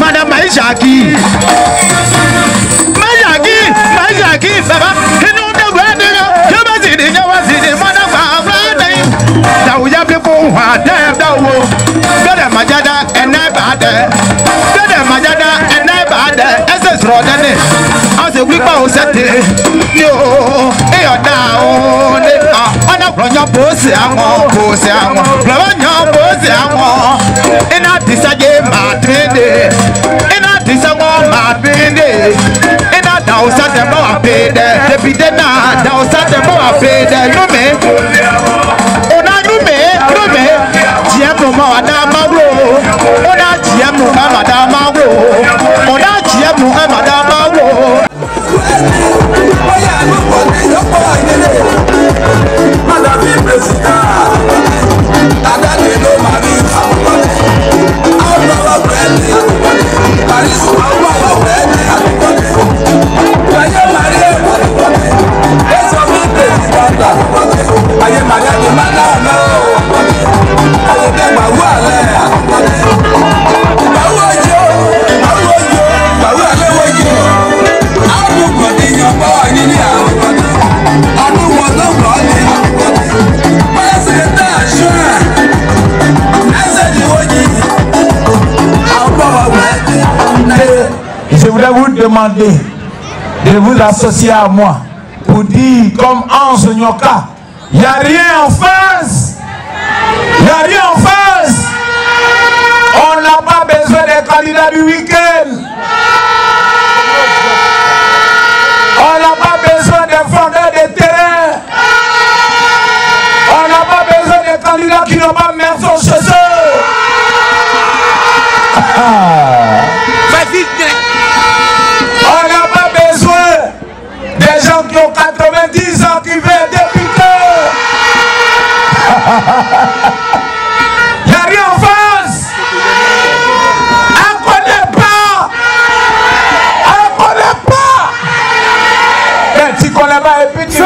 Madame Maïjaki, Baba, you know the wedding, you must see the Madame Branding. Now we have people who are there, better Majada and never there, better Majada and never there, as a Rodney, as a week I said, you are down on a run your pussy, I'm on pussy, I'm on your pussy, I'm on. And I decided my day, and I decided my day, and I don't set them up paid there. The Pidena, don't set them up paid there. No me, oh, no me, Giamu Madame, oh, not Giamu Madame, oh, not Giamu Madame. Je voudrais vous demander de vous associer à moi pour dire comme Ange Nyoka, il n'y a rien en face. Il n'y a rien en face. On n'a pas besoin des candidats du week-end. On n'a pas besoin des fondeurs de terrain. On n'a pas besoin des candidats qui n'ont pas maison chez eux. On n'a pas besoin des gens qui ont 90 ans qui veulent députer. Il n'y a rien en face. On ne connaît pas. On ne connaît pas. Mais tu ne connais pas et puis tu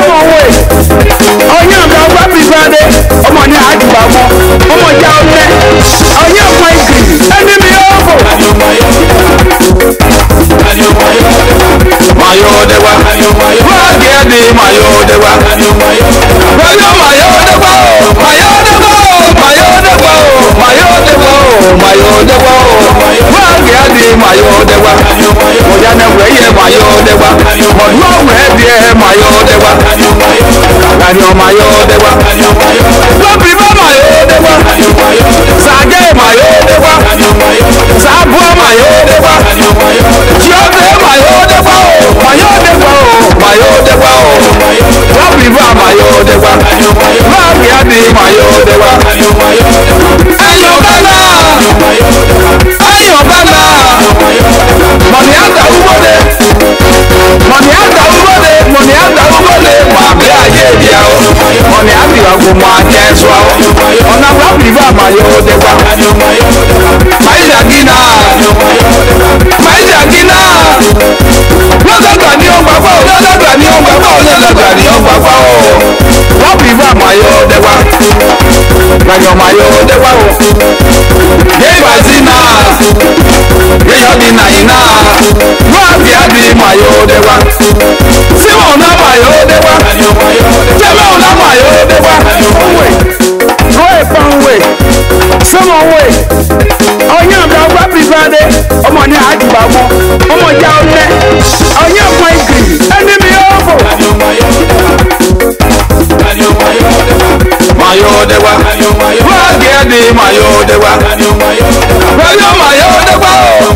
Mayo Wagedi mayo dewa. Wayo mayo dewa.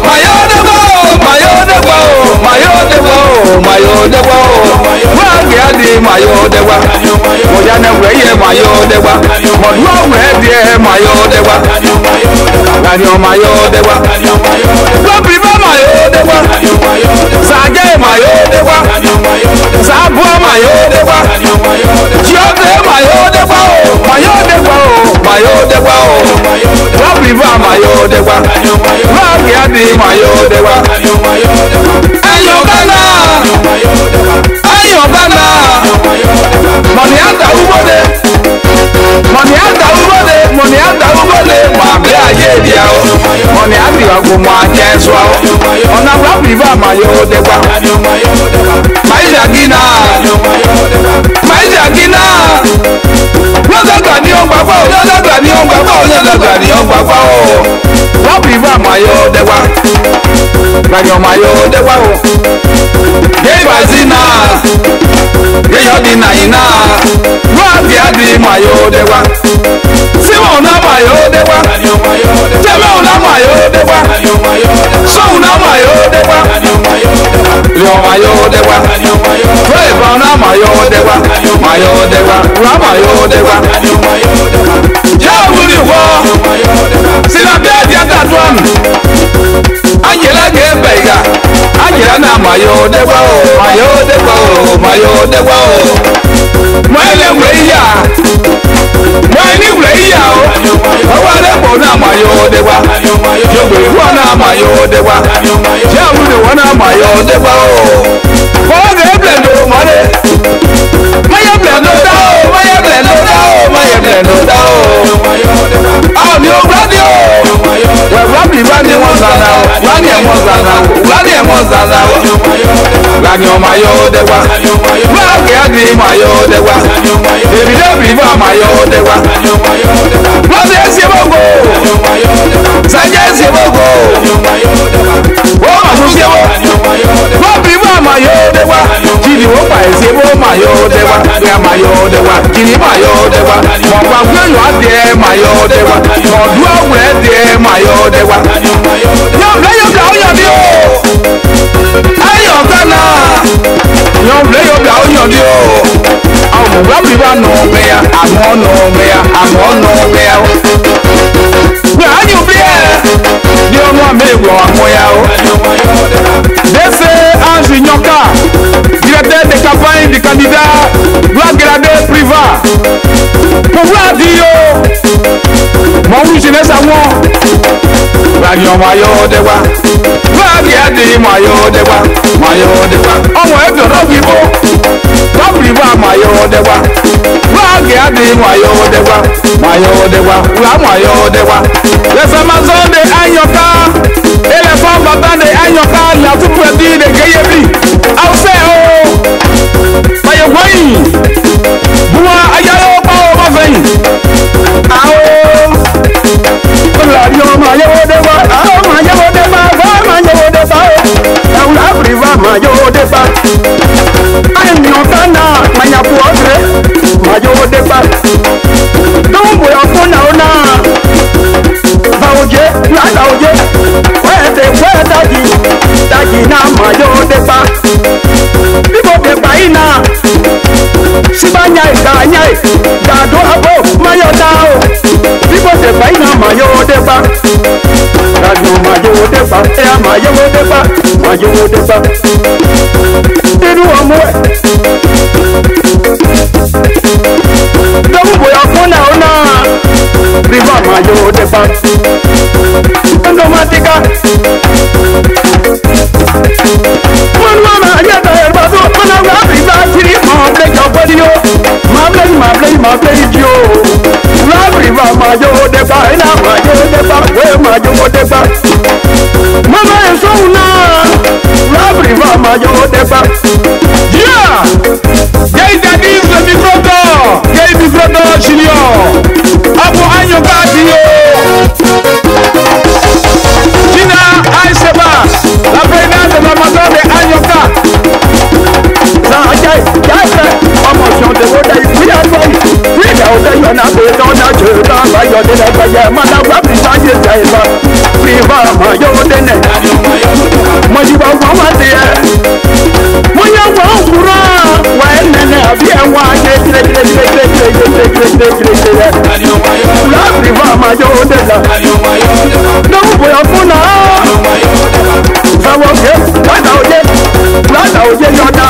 Mayo dewa. Mayo dewa. Mayo dewa. Mayo dewa. Wagedi mayo dewa. Moya ne weye mayo dewa. Modwa wedie mayo dewa. Ganyo mayo dewa. Wabiba mayo dewa. Sage mayo dewa. Sabo mayo dewa. Jiote mayo dewa. Mayo dewa. Mayo dewa. Wabiba mayo dewa. Wagedi mayo dewa. Ayobana. Ayobana. Money anda ubode. Money anda ubode. Money anda ubode. Mabe aye dia o. Money andi wa ko mo ajesu o. Ona wabiba mayo dewa. Maija gina. Maija gina. Lọ́dọ̀gbà ni ó gbàgbọ́ o, lọ́dọ̀gbà ni ó gbàgbọ́ o, lọ́dọ̀gbà ni ó gbàgbọ́ o. Wọ́n bí bá mayo dẹ́wà, gbàgbọ́ mayo dẹ́wà o. Yéèbà sí náà, yéèyọ́ di nàyí náà, wọ́n bí àdì mayo dẹ́wà. Síwọ̀n náà mayo dẹ́wà, jẹ́mẹ̀wọ̀n náà mayo dẹ́wà, sọ́hùn náà mayo dẹ́wà, lọ́ mayo dẹ́wà, wẹ́ẹ̀bà náà mayo dẹ́wà, mayo dẹ́wà, wà mayo dẹ́wà. Yóò wúri wọ́, sílẹ̀ di àtàtúwọ̀n, Angela gẹ̀ẹ́bẹ̀ ìgà, Angela náà mayo dẹ́wà o, mayo dẹ́wà o, mayo dẹ́wà o. Mọ̀ẹ́lẹ̀ wúrẹ́ yíyà, mọ̀ẹ́ni wúrẹ́ yíyà o, ọwọ́ adẹ́pọ̀ náà mayo dẹ́wà, yóò wọ́n náà mayo dẹ́wà, yóò wúri wọ́n náà mayo dẹ́wà o. Fọwọ́ gẹ̀ẹ́bẹ̀ ló mọ́lẹ̀. Maya blendo da o, maya blendo da o, maya blendo da o. Ah, mi o radio. We rabi rani won zana o, rani e won zana o, rani e won zana o. Rani o mayo dewa. Rani adi mayo dewa. Ebi debi ba mayo dewa. Rani esi bogo. Sanje esi bogo. O ma mu se wo. Rabi ba mayo dewa. Jidi wo pa esi bo mayo dewa. Ya mayo dewa. Jidi mayo dewa. Mo pa gbe yo ade mayo dewa. Mo du awure de mayo dewa. Yo le yo ga o yan bi o. Ayo kana. Yo le yo ga o yan bi o. Àwọn mo rabi ba no me ya, àwọn no me ya, àwọn no me ya. Ya anyu bi e. Yo mo me wo àwọn ya o. Dese Ange Nyoka, directeur de campagne du candidat Blagradé Privat. Pouvoir dire, mon oui, je laisse à moi. Bagnon mayo dewa, Blagradé mayo dewa, mayo dewa. On va être dans le niveau, dans le privat mayo dewa. Blagradé mayo dewa, mayo dewa, la mayo dewa. Les Amazones de Anyoka. Et les femmes battant de Anyoka, la tout produit de Gayebi. Aousseo, Mayagwai, Boua, Ayalo, Pao, Mavei. Ao, Radio Mayo Deba, Mayo Deba, Mayo Deba, Aula Priva, Mayo Deba. Anyokana, Mayapuatre, Mayo Deba. Don't go up on Naona. Baoje, Nadaoje, where Daji na mayo depa. People depa ina. Sibanya ikanya, Dado abo mayo dao. People depa ina mayo depa. Dado mayo depa, mayo depa, mayo depa. Tiru amwe. Don't go up on Naona. River mayo depa. Automática. Mama, ya te el vaso, mana la riva, siri, mable, capadio, mable, yo. La riva mayo depa, la mayo depa, mayo depa. Mama es una. La riva mayo depa. Yeah. Gay dadis le microdor, gay microdor junior. Abo año gadio. Gina Aïseba, la présidente de l'Amazon de Anyoka. Ça a été, promotion de Wodaï, oui, à toi, oui, là, on a besoin de la Priva Mayodene, Majiba Matia, Moya Wangura, when I be a one, Priva Mayodena, no Boyafuna, Sawoke, Rana, your data.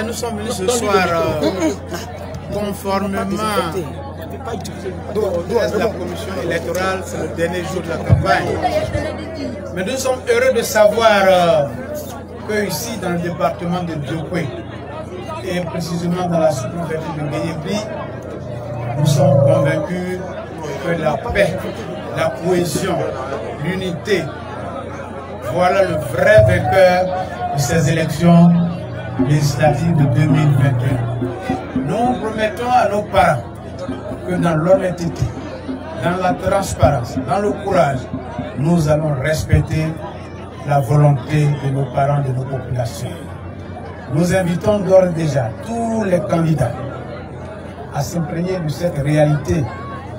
Nous sommes venus ce soir conformément au reste de la commission électorale, c'est le dernier jour de la campagne. Mais nous sommes heureux de savoir que ici dans le département de Djokwe et précisément dans la sous-préfecture de Guéyébli, nous sommes convaincus que la paix, la cohésion, l'unité, voilà le vrai vainqueur de ces élections législatives de 2021. Nous promettons à nos parents que dans l'honnêteté, dans la transparence, dans le courage, nous allons respecter la volonté de nos parents, de nos populations. Nous invitons d'ores et déjà tous les candidats à s'imprégner de cette réalité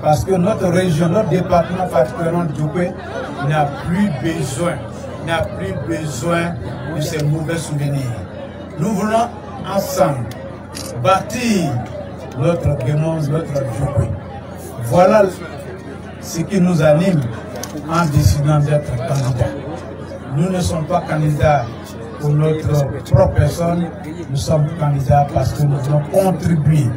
parce que notre région, notre département, particulièrement de Djokwe, n'a plus besoin de ces mauvais souvenirs. Nous voulons ensemble bâtir notre Guémons, notre Djokwe. Voilà ce qui nous anime en décidant d'être candidats. Nous ne sommes pas candidats pour notre propre personne, nous sommes candidats parce que nous voulons contribuer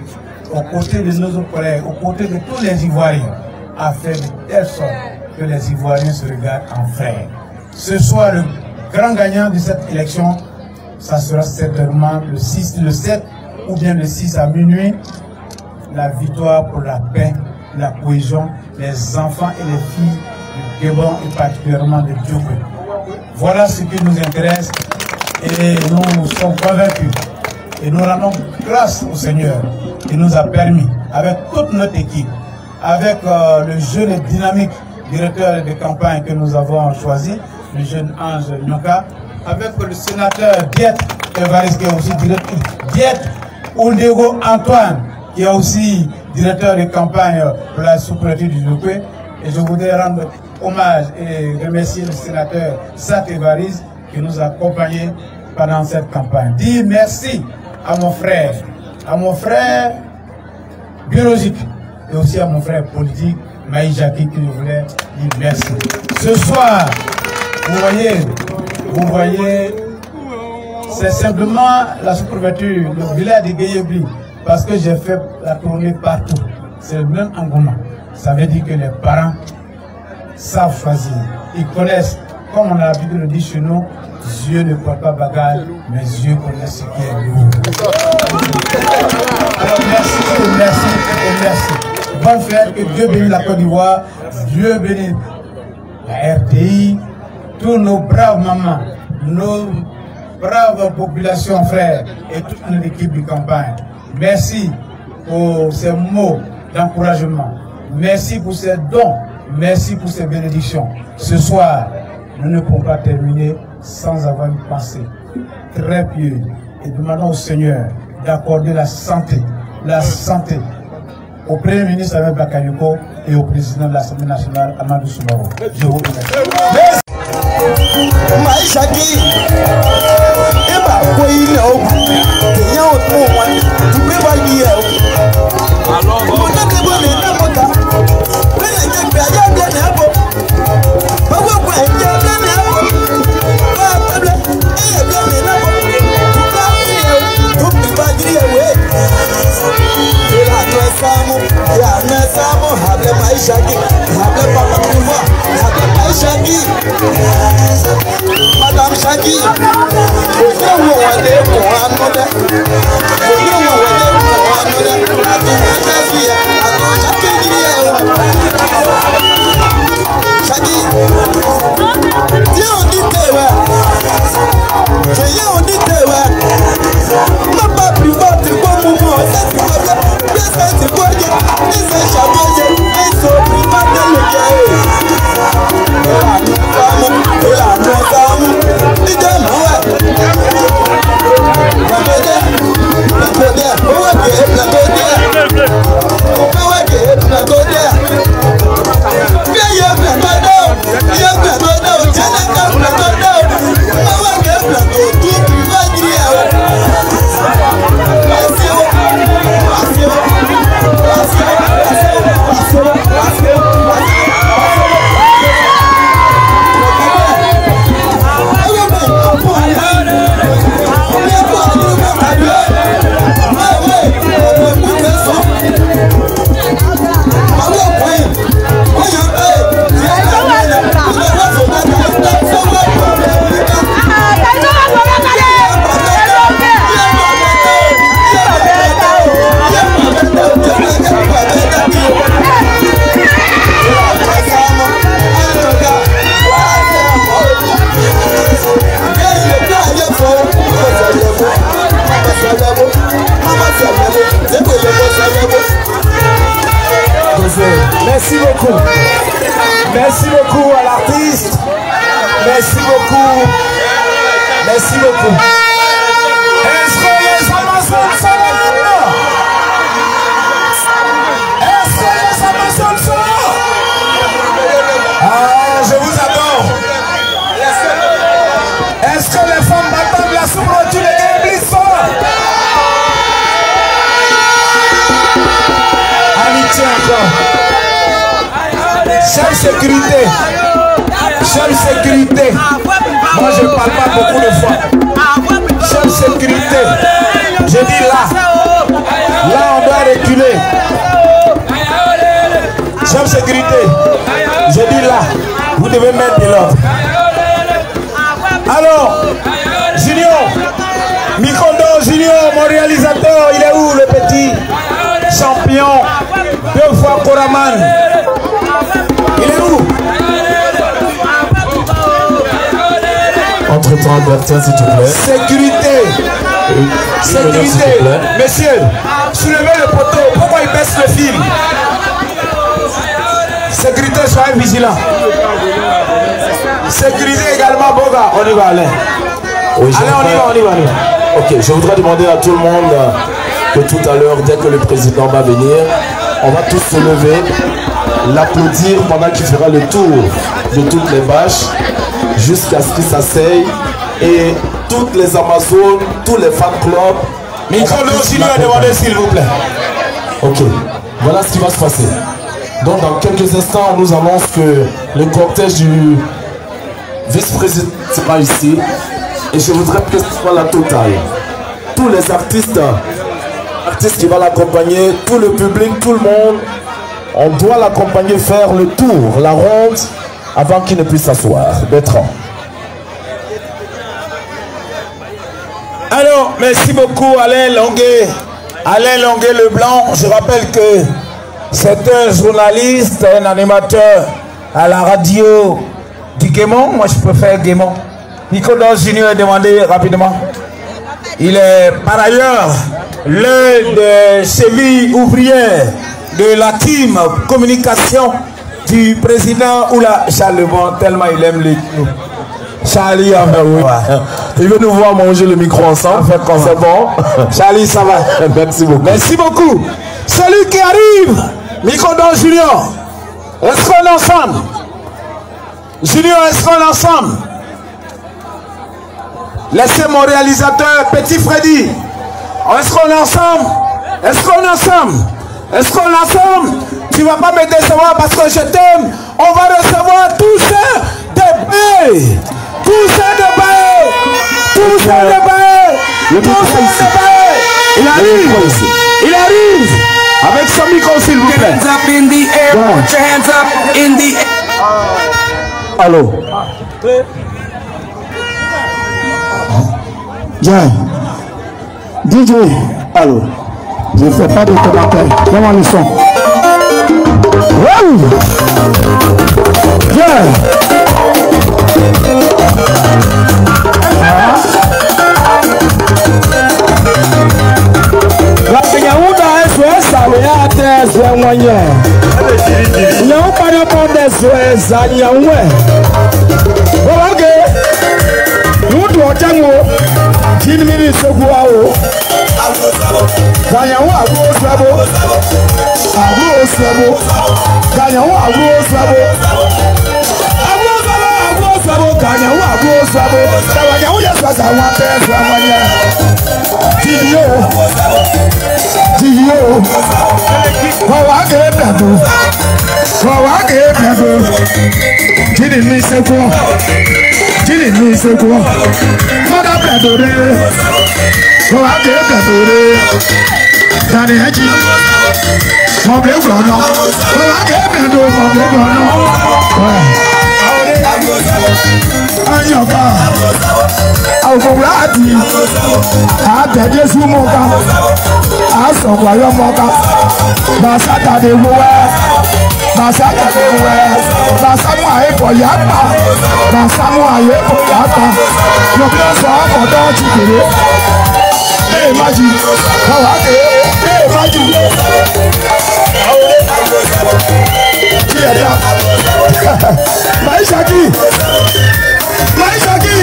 aux côtés de nos collègues, aux côtés de tous les Ivoiriens, à faire de telle sorte que les Ivoiriens se regardent en frères. Ce soir, le grand gagnant de cette élection, ça sera certainement le 6, le 7 ou bien le 6 à minuit, la victoire pour la paix, la cohésion, les enfants et les filles du Gabon et particulièrement de Djokwe. Voilà ce qui nous intéresse et nous sommes convaincus et nous rendons grâce au Seigneur qui nous a permis, avec toute notre équipe, avec le jeune et dynamique directeur de campagne que nous avons choisi, le jeune Ange Nyoka, avec le sénateur Diet Evariste qui est aussi directeur, Diète Oudego Antoine qui est aussi directeur de campagne pour la sous-préfecture du Djokwe. Et je voudrais rendre hommage et remercier le sénateur Sat Evariste qui nous a accompagnés pendant cette campagne. Dire merci à mon frère biologique et aussi à mon frère politique, Maï Jackie, qui nous voulait dire merci. Ce soir, vous voyez, c'est simplement la sous-préfecture, le village de Guéyébli, parce que j'ai fait la tournée partout. C'est le même engouement. Ça veut dire que les parents savent choisir. Ils connaissent, comme on a l'habitude de le dire chez nous, Dieu ne porte pas bagage, mais Dieu connaît ce qui est lourd. Alors merci. Bonne fête, que Dieu bénisse la Côte d'Ivoire, Dieu bénisse la RTI, tous nos braves mamans, nos braves populations frères et toute notre équipe de campagne. Merci pour ces mots d'encouragement. Merci pour ces dons. Merci pour ces bénédictions. Ce soir, nous ne pouvons pas terminer sans avoir une pensée très pieuse et demandons au Seigneur d'accorder la santé au Premier ministre Ahmed Bakayoko et au président de l'Assemblée nationale Amadou Soumarou. Je vous remercie. Madame Shaki, Merci beaucoup. Merci beaucoup à l'artiste. Merci beaucoup. Merci beaucoup. Est-ce que les Amazones sont là? Est-ce que les Amazones sont là? Ah, je vous adore. Est-ce que les femmes battantes de la sous-préfecture de Guéyébli sont là? Amitié encore. Chère sécurité, moi je ne parle pas beaucoup de fois. Chère sécurité, je dis là on doit reculer. Chère sécurité, je dis là, vous devez mettre de l'ordre. Alors, Junior, Mikondo Junior, mon réalisateur, il est où le petit champion, 2 fois Koraman? Il est où? Entre-temps, Albertin, s'il te plaît. Sécurité. Sécurité. Messieurs, soulevez le poteau. Pourquoi il baisse le fil? Sécurité, soyez vigilants. Sécurité également, Boga. On y va, allez. Oui, allez, on y va. Ok, je voudrais demander à tout le monde que tout à l'heure, dès que le président va venir, on va tous se lever, l'applaudir pendant qu'il fera le tour de toutes les bâches jusqu'à ce qu'il s'asseye. Et toutes les Amazones, tous les fan clubs. Micro Junior a demandé s'il vous plaît. Ok, voilà ce qui va se passer. Donc dans quelques instants, on nous annonce que le cortège du vice-président sera ici. Et je voudrais que ce soit la totale. Tous les artistes qui vont l'accompagner, tout le public, tout le monde, on doit l'accompagner faire le tour, la ronde, avant qu'il ne puisse s'asseoir. Bertrand. Alors, merci beaucoup Alain Longuet. Alain Longuet Leblanc, je rappelle que c'est un journaliste, un animateur à la radio du Guémon. Moi, je préfère Guémon. Nicolas Junior a demandé rapidement. Il est par ailleurs l'un des chevilles ouvrières de la team communication du président Oula Charlevent, tellement il aime les nous. Charlie, oui. Il veut nous voir manger le micro ensemble. C'est bon. Charlie, ça va. Merci beaucoup. Merci beaucoup. Celui qui arrive, Microdon Junior. Est-ce qu'on est ensemble? Junior, est-ce qu'on est ensemble? Laissez mon réalisateur, Petit Freddy. Est-ce qu'on est ensemble? Est-ce qu'on est ensemble? Est-ce qu'on est ensemble? Tu ne vas pas me décevoir parce que je t'aime. On va recevoir tous ces débats. Tous ces débats. Tous ces débats. Tous ces débats. Il arrive. Il arrive. Avec son micro, s'il vous plaît. Hands up in the air. Put your hands up in the air. Allô. Bien. DJ, allô. Je ne fais pas de commentaires. Comment ils sont? Wow. Bien. La Pényaouda est sur ça, mais à terre, c'est un moyen. Il n'y a pas de monde sur ça, il y a un moyen. Ok. Nous devons dire, qu'il m'y se voit. Ganyawo agbo sabo. Agbo sabo. Ganyawo agbo sabo. Agbo sabo, agbo sabo. Ganyawo agbo sabo. Ganyawo ya sasa wa pe samanya. Tiyo. Tiyo. Wa ke pedo. Wa ke pedo. Tini mi se ko. Tini mi se ko. Mada pedo re. Go out there, Daddy Haji. Mobile Brono. Go out there, Mobile Brono. Anyoka. Awuradi. Abede Sumoka. Asogwayo Moka. Basata de Woe. Basata de Woe. Basamu Aepo Yapa. Basamu Aepo Yapa. Yopio so akodo chikere. Hey, Maji. How are you? Hey, Maji. Maïchaki. Maïchaki.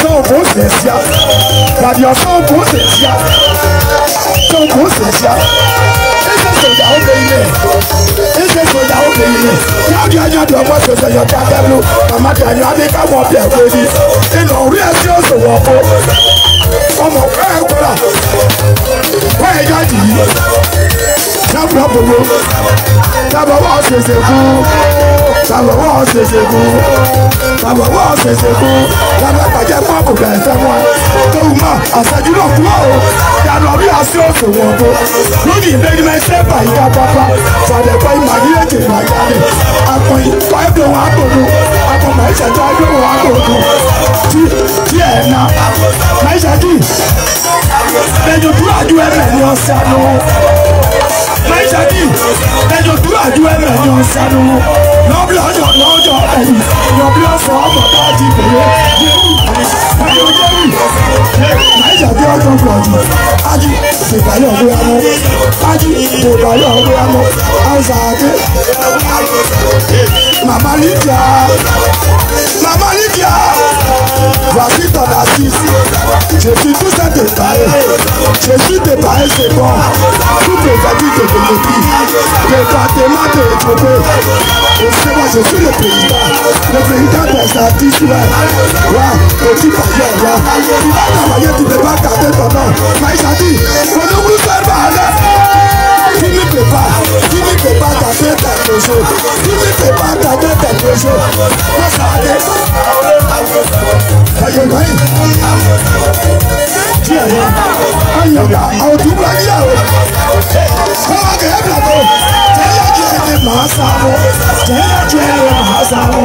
Son bon spécial. D'ailleurs, son bon spécial. Son bon spécial. Et c'est soldat au pays. Et c'est soldat au pays. Y'a bien de moi que c'est un tableau. Maman, tu as dit qu'à moi, Pierre Béni. Et non, rien sur ce repos. Ọmọ fẹ́ kọ́ra wọ́n ẹ̀yà yìí sábà bòbò sábà wọ́n ṣẹ̀ṣẹ̀ kú sábà wọ́n ṣẹ̀ṣẹ̀ kú sábà wọ́n ṣẹ̀ṣẹ̀ kú sábà gbàjẹ́ fún àbùkù ẹ̀fẹ́ wọn tóun mọ́ àṣẹjú náà kú ọ́ yàrá bí aṣọ òṣò wọn bó lórí ìbẹ́ni mẹ́sẹ̀ báyìí ká pápá sàdẹ̀kọ́ ìmàgíyèjì ìmàgíyàlè àpọ̀yìn pàìpù wọn àgbòdo àpọ̀mọ̀ ìṣẹ̀dá ẹgbẹ́ wọn àgbòdo tí ẹ̀ ná Maïchaki lẹ́jọ́ dúró àjú ẹ̀rẹ̀ ní ọ̀sánú Maïchaki lẹ́jọ́ dúró àjú ẹ̀rẹ̀ ní ọ̀sánú lọ́bí ọjọ́ lọ́jọ́ ẹ̀yìn lọ́bí ọ̀sán ọmọ dájí bèrè Maïchaki ọjọ́ gbọ̀jù ájí ìbáyọ̀ ọ̀gbẹ́ amọ́ ájí ìbáyọ̀ ọ̀gbẹ́ amọ́ áńsàáké Mama Lydia Voici ton artiste. Je suis tout ça dépareil. Je suis dépareil, c'est bon. Tout mes amis de Bénédicte. Département de Éthiopie. Et c'est moi, je suis le président. Le président des artistes, ouais. Ouais, petit pailleur, ouais. Tu vas travailler, tu ne peux pas garder ton nom. Maïs a dit, on ne vous fait pas aller. Tu ne peux pas garder quelque chose. Tu ne peux pas garder quelque chose. Moi, ça va être. Aïe, aïe. Tiens, aïe, aïe. Aïe, tu vas dire. Comment que est plateau? Masamo, Masamo,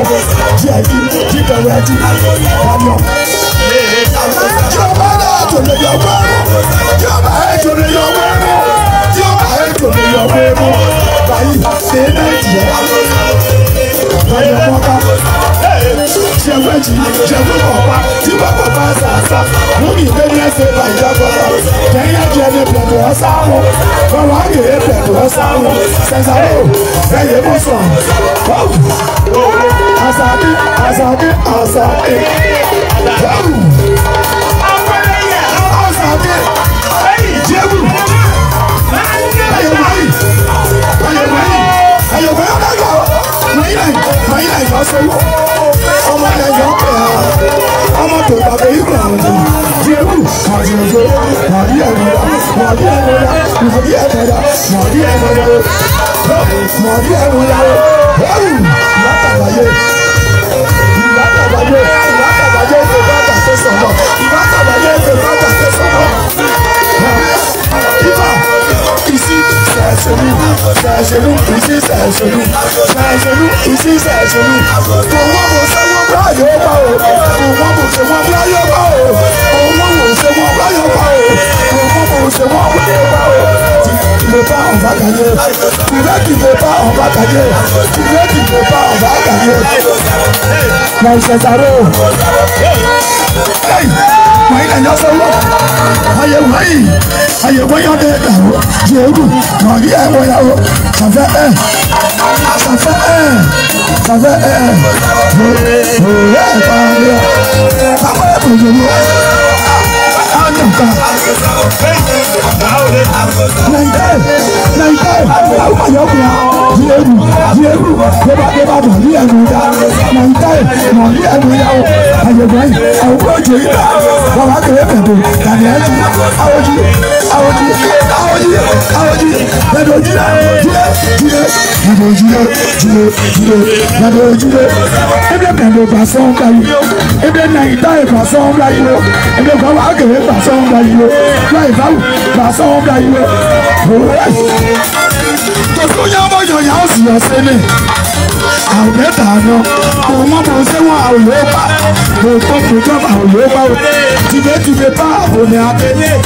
tu veux pas, on est à payer.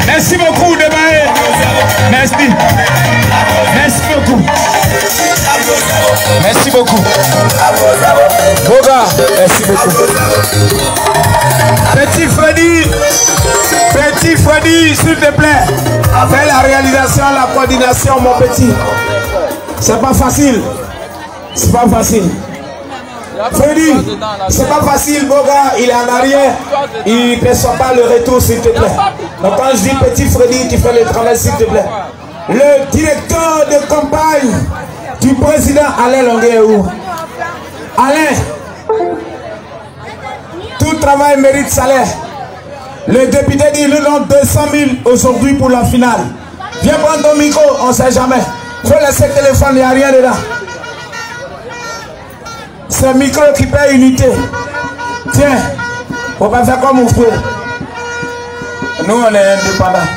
Merci beaucoup, Debaé. Merci. Merci beaucoup. Merci beaucoup. Boga, merci beaucoup. Petit Freddy, s'il te plaît, fais la réalisation, la coordination, mon petit. C'est pas facile. C'est pas facile. Freddy, c'est pas facile, Boga, il est en arrière, il ne perçoit pas le retour, s'il te plaît. Donc quand je dis petit Freddy, tu fais le travail, s'il te plaît. Le directeur de campagne du président Alain Longuet, Alain, tout travail mérite salaire. Le député dit nous donnons 200 000 aujourd'hui pour la finale. Viens prendre ton micro, on ne sait jamais. Faut laisser le téléphone, il n'y a rien dedans. C'est le micro qui paie unité. Tiens, on va faire comme vous pouvez. Nous, on est indépendants.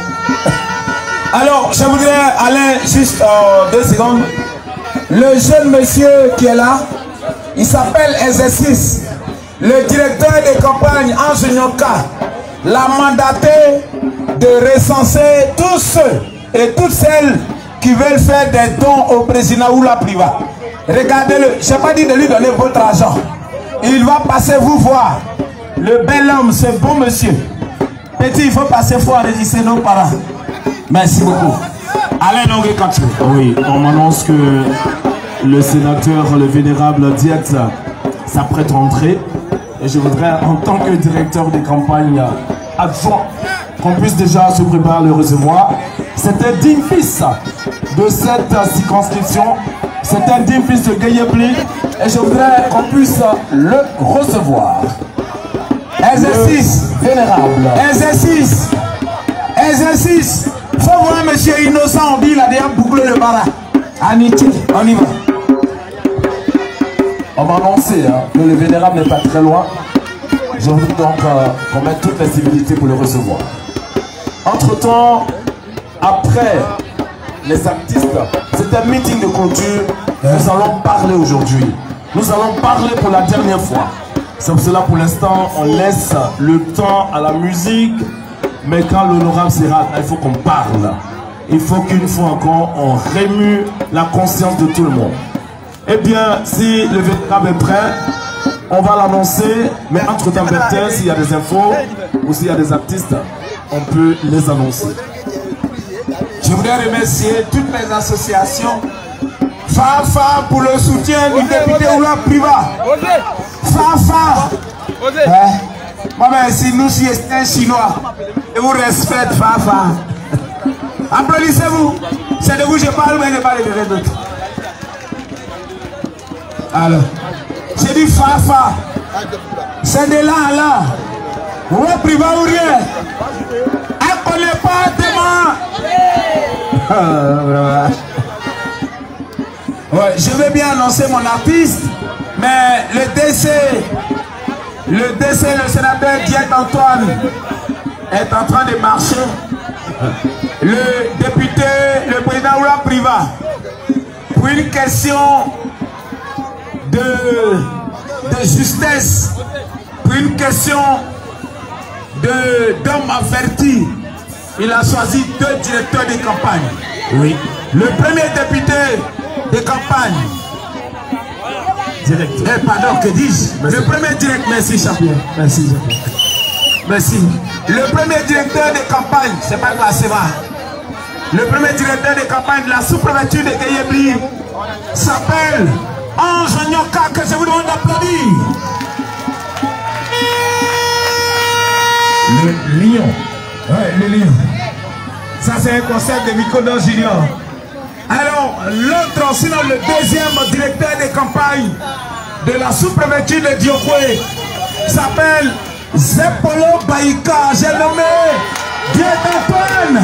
Alors, je voudrais, Alain, juste 2 secondes. Le jeune monsieur qui est là, il s'appelle Exercice. Le directeur des campagnes, Ange Nyoka, l'a mandaté de recenser tous ceux et toutes celles qui veulent faire des dons au président ou la priva. Regardez-le, je n'ai pas dit de lui donner votre argent. Il va passer vous voir. Le bel homme, ce bon monsieur. Petit, il faut passer, il faut enregistrer nos parents. Merci beaucoup. Alain Nongé continue. Oui, on m'annonce que le sénateur, le vénérable Diet, s'apprête à entrer. Et je voudrais, en tant que directeur des campagnes adjoint, qu'on puisse déjà se préparer à le recevoir. C'est un digne fils de cette circonscription. C'est un digne fils de Gayepli. Et je voudrais qu'on puisse le recevoir. Exercice. Vénérable. Exercice. Exercice. Faut voir monsieur innocent, on dit, il a déjà bouclé le barat. Anité, on y va. On m'a annoncé que le vénérable n'est pas très loin. Je voudrais donc qu'on mette toutes les civilités pour le recevoir. Entre-temps, après les artistes, c'est un meeting de clôture. Nous allons parler aujourd'hui. Nous allons parler pour la dernière fois. C'est pour cela, pour l'instant, on laisse le temps à la musique. Mais quand l'honorable sera, il faut qu'on parle. Il faut qu'une fois encore, on remue la conscience de tout le monde. Eh bien, si le vénérable est prêt, on va l'annoncer. Mais entre-temps, Bertin, s'il y a des infos ou s'il y a des artistes, on peut les annoncer. Je voudrais remercier toutes les associations. Fafa pour le soutien du député Oula Priva. Fafa. Moi, si nous sommes un Chinois, je vous respecte, Fafa. Applaudissez-vous. C'est de vous que je parle, mais je parle de d'autres. Alors, j'ai dit Fafa. C'est de là à là. Oula Priva ou rien. Elle ne connaît pas demain. Ouais, je vais bien annoncer mon artiste, mais le décès, le sénateur Diet Antoine est en train de marcher. Le député, le président Oula Priva, pour une question de justesse, pour une question d'homme averti, il a choisi 2 directeurs de campagne. Oui. Le premier député de campagne. Directeur. Pardon, que dis-je? Le premier directeur. Merci, champion. Merci, champion. Merci. Le premier directeur de campagne, c'est pas classement. Le premier directeur de campagne de la sous-préfecture de Gayepli s'appelle Ange Nyoka, que je vous demande d'applaudir. Le lion. Ouais, le lion. Ça, c'est un concert de Mikono Junior. Alors, l'autre, sinon le deuxième directeur de campagne de la sous-préfecture de Diokwe s'appelle Zepolo Baïka. J'ai nommé Diet Antoine,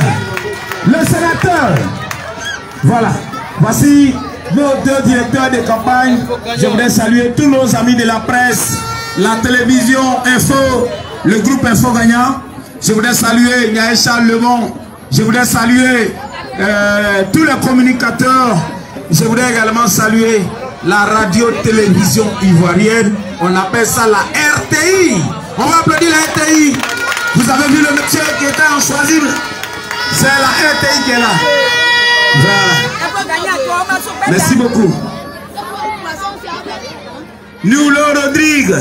le sénateur. Voilà. Voici nos 2 directeurs de campagne. Je voudrais saluer tous nos amis de la presse, la télévision Info, le groupe Info Gagnant. Je voudrais saluer Niaï Charles Lebon. Je voudrais saluer tous les communicateurs. Je voudrais également saluer la radio-télévision ivoirienne. On appelle ça la RTI. On va applaudir la RTI. Vous avez vu le monsieur qui était en choisir. C'est la RTI qui est là. Voilà. Merci beaucoup. Nulo Rodrigue,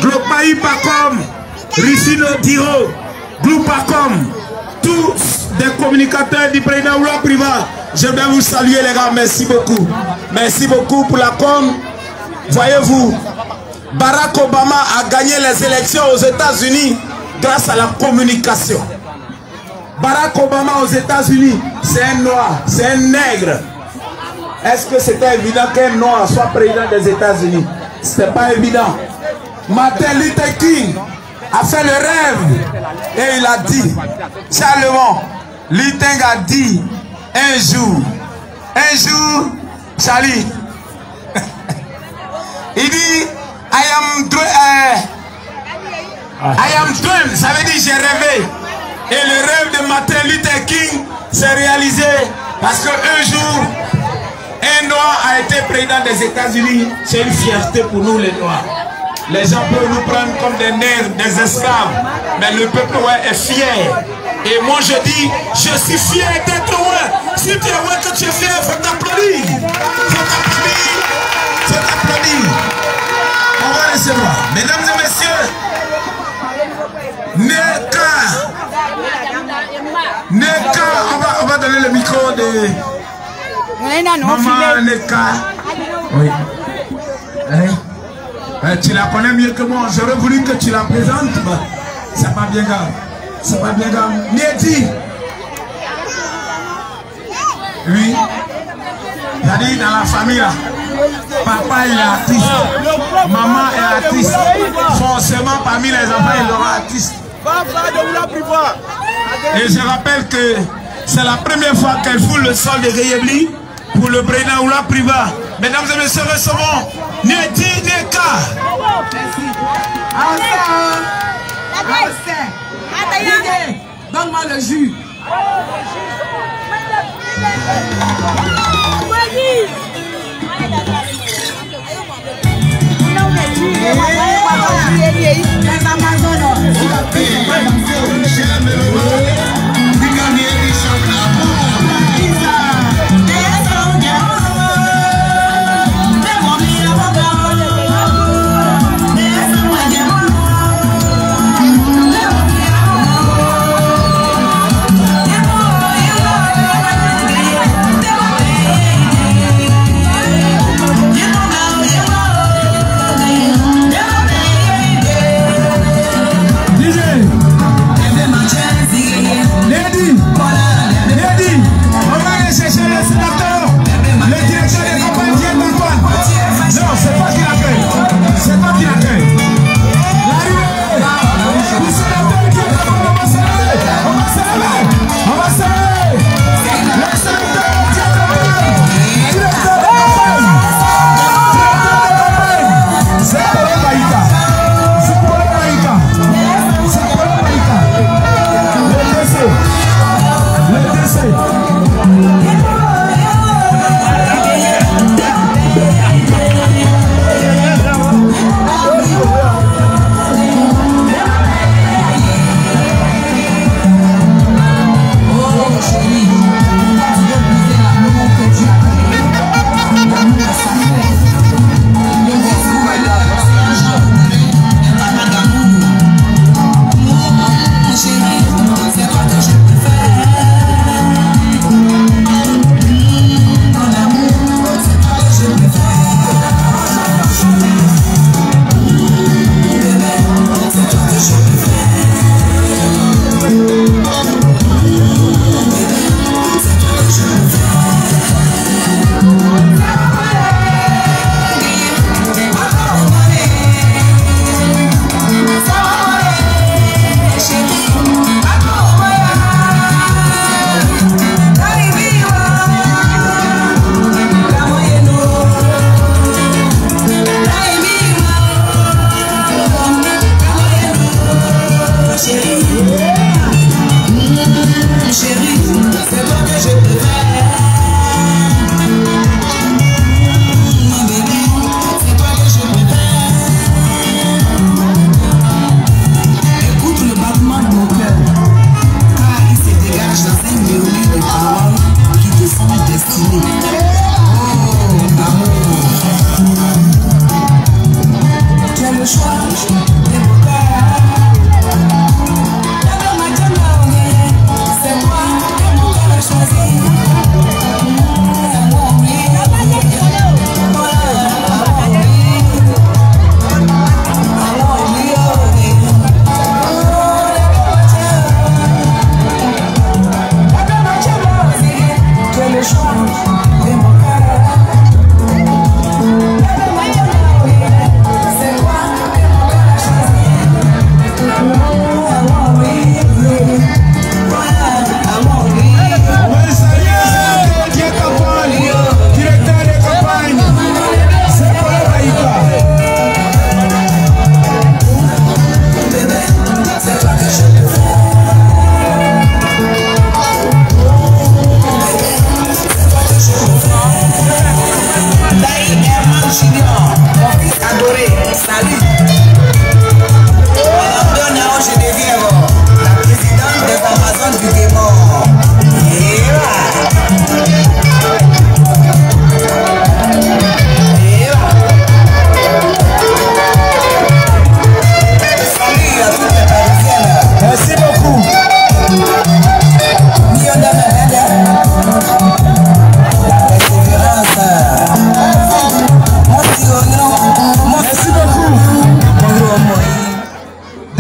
Glopaï Pacom, Ricino Diro, Gloupacom, tous des communicateurs du président Oula Priva. Je vais vous saluer les gars, merci beaucoup. Merci beaucoup pour la com. Voyez-vous, Barack Obama a gagné les élections aux États-Unis grâce à la communication. Barack Obama aux États-Unis, c'est un noir, c'est un nègre. Est-ce que c'était évident qu'un noir soit président des États-Unis? C'était pas évident. Martin Luther King a fait le rêve et il a dit, Charlemagne, Luther a dit un jour, Charlie, il dit, I am dream, ça veut dire j'ai rêvé. Et le rêve de Martin Luther King s'est réalisé parce qu'un jour, un noir a été président des États-Unis. C'est une fierté pour nous les noirs. Les gens peuvent nous prendre comme des nègres, des esclaves, mais le peuple est fier. Et moi je dis, je suis fier d'être loin. Si tu es loin que tu es fier, il faut t'applaudir. Faut t'applaudir. On va recevoir. Mesdames et messieurs, Neka, on va donner le micro de Maman Neka. Oui. Tu la connais mieux que moi. J'aurais voulu que tu la présentes. C'est pas bien grave. C'est pas bien grave. Nieti. Oui. C'est-à-dire dans la famille là. Papa il est artiste. Maman est artiste. Forcément parmi les enfants il y aura artiste. Et je rappelle que c'est la première fois qu'elle foule le sol de Reyebli pour le président Oula Priva. Mesdames et messieurs, recevons Nieti Neka. Donne-moi le jus.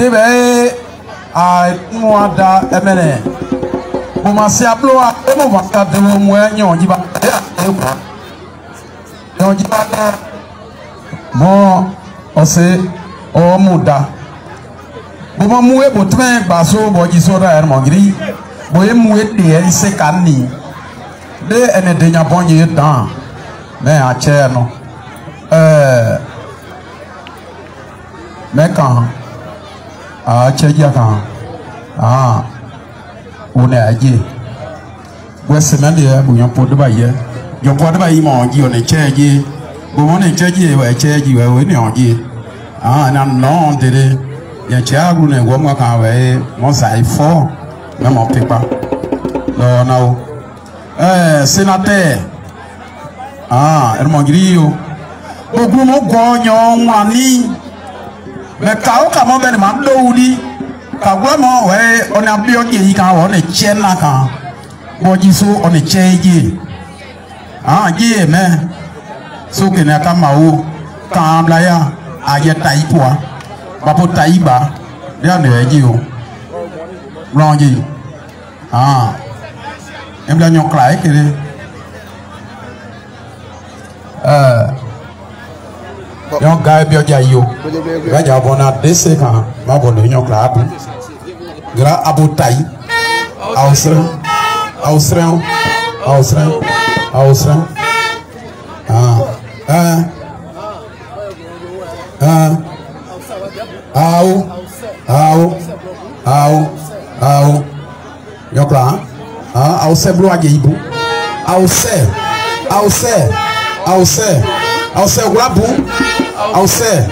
debe a muada emene Mumasi ablo a emo waka de mo enyo jiba enyo jiba mo ose o muda bo mu e bo tme gba so bo ji so ra mo giri bo e mu e de se kanni de ene de nya bon yi dan me a che no me kan a che ja kan on est allé semaine de bouillon pour de bailler yon pour de bailler mon dit on est tchèque bon on est tchèque ouais tchèque ouais on est en dit non de ya tchèque on est vraiment quand ouais mon ça est fort même on peut pas non sénateur elle m'a dit yo beaucoup mon gagnon wani mais quand on ben m'a douli Kagwamo we on a bio ki kan on e chena kan boji so on e cheji ji me so ke na kama o kan bla ya aye tai poa bapo tai ba ya ne ji o ronji em la nyon klai ke yon ga bio ja yo ga ja bona dese kan ma bono nyon klai bu gra abotai ausran yokla ause blo aje ibu ause wabu ause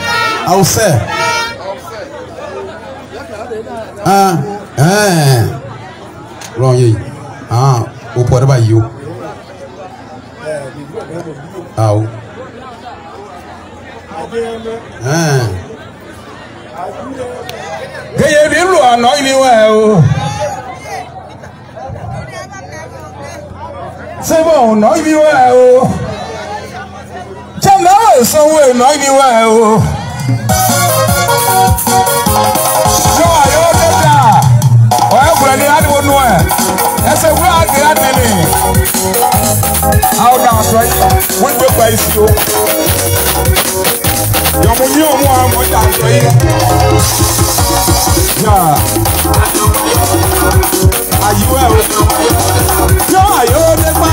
wrong ye o pode ba yo geye bi lu ana ni wa o se bon no ni wa o chama so we no ni wa o ni adi wo no e ese wo adi adi ni how now so won do pa isi o yo mo ni o mo ta so yi ya ayu e o yo ayo de pa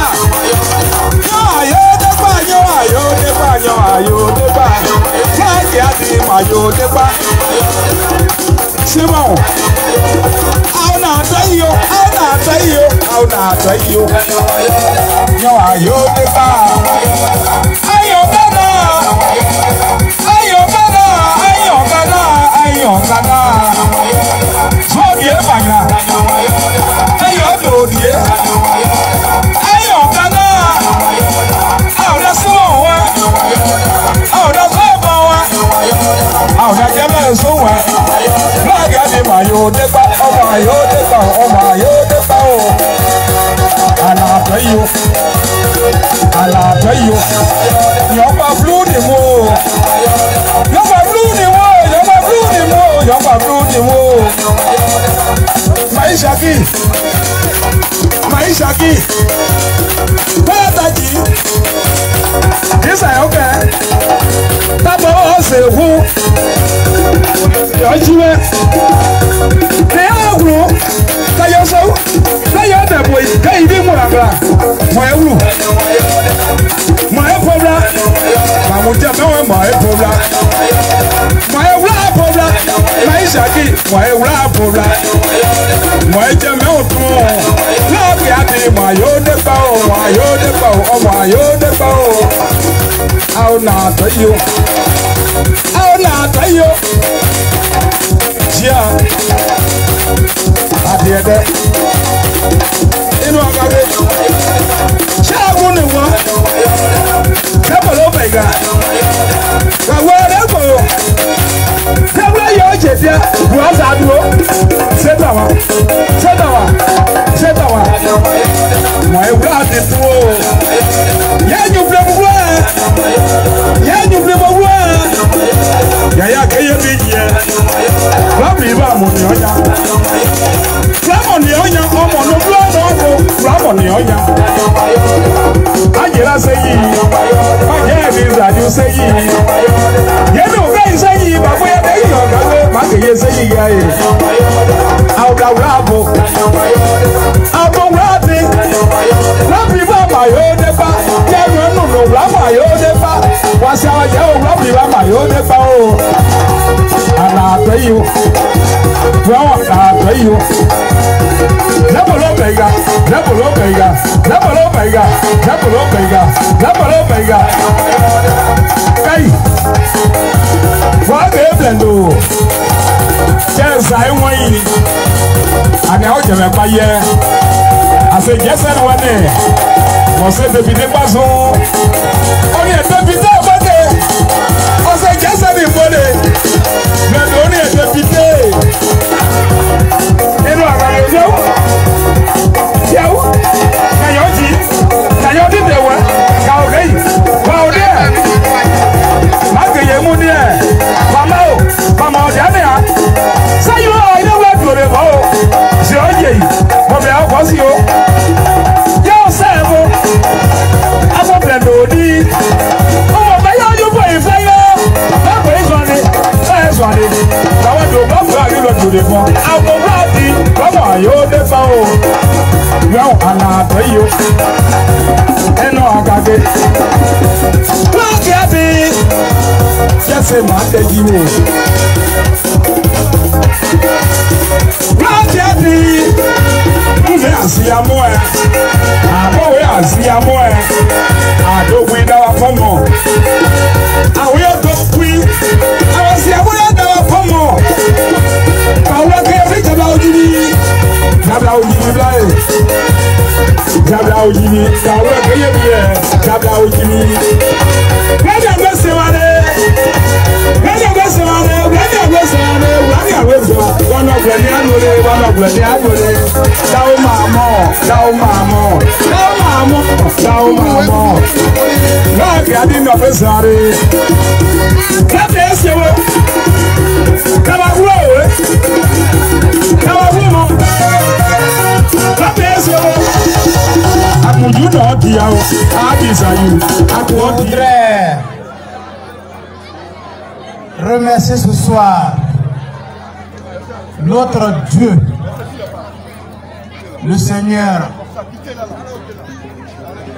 flag adi ma yo de pa Simon how na try you yo ayo de ba ayo kana so die fanya ayo do die ayo kana how da so wa how da so ba wa how da jama so wa flag ade ma yo de ba o ma yo de ba o ala tayo yo ba blue ni mo Maisha ki Pataji This I okay Tabo se hu Yojiwe Ne agro Kayo so Kayo de boy Kai bi muranga Mo ewu Mo e pobla Ma mo je me mo e pobla Mo e wla pobla Maisha ki mo e wla pobla Mo e je me o tun Love ati mo yo de pa o How na tayo Jia Adiede Inu agabe Shagu ni wa Kepolo mega Kawere ko Kawere yo jetia Buaza duo Setawa Mo ewra de tuo Yenyu blebwa Ya ya keye biye Babi Onya. Angela say ye. Angela is that you say ye. You know, guys say ye, but we are there. You say ye, guys. Out of Rabo. Out of Rabbi. Rabbi Baba Yodepa. No, Rabbi Yodepa. What's our Rabbi Baba Yodepa? And I'll tell you. Well, I'll tell you. Double Omega, double Omega, double Omega, double Omega, double Omega. Hey, what happened to? Yes, I want you. And I want to buy you. I said, yes, I want it. Was it the video? Only a deputy, but I said, yes, I did for it. Not only a deputy. You know, I know. Je voudrais remercier ce soir notre Dieu, le Seigneur.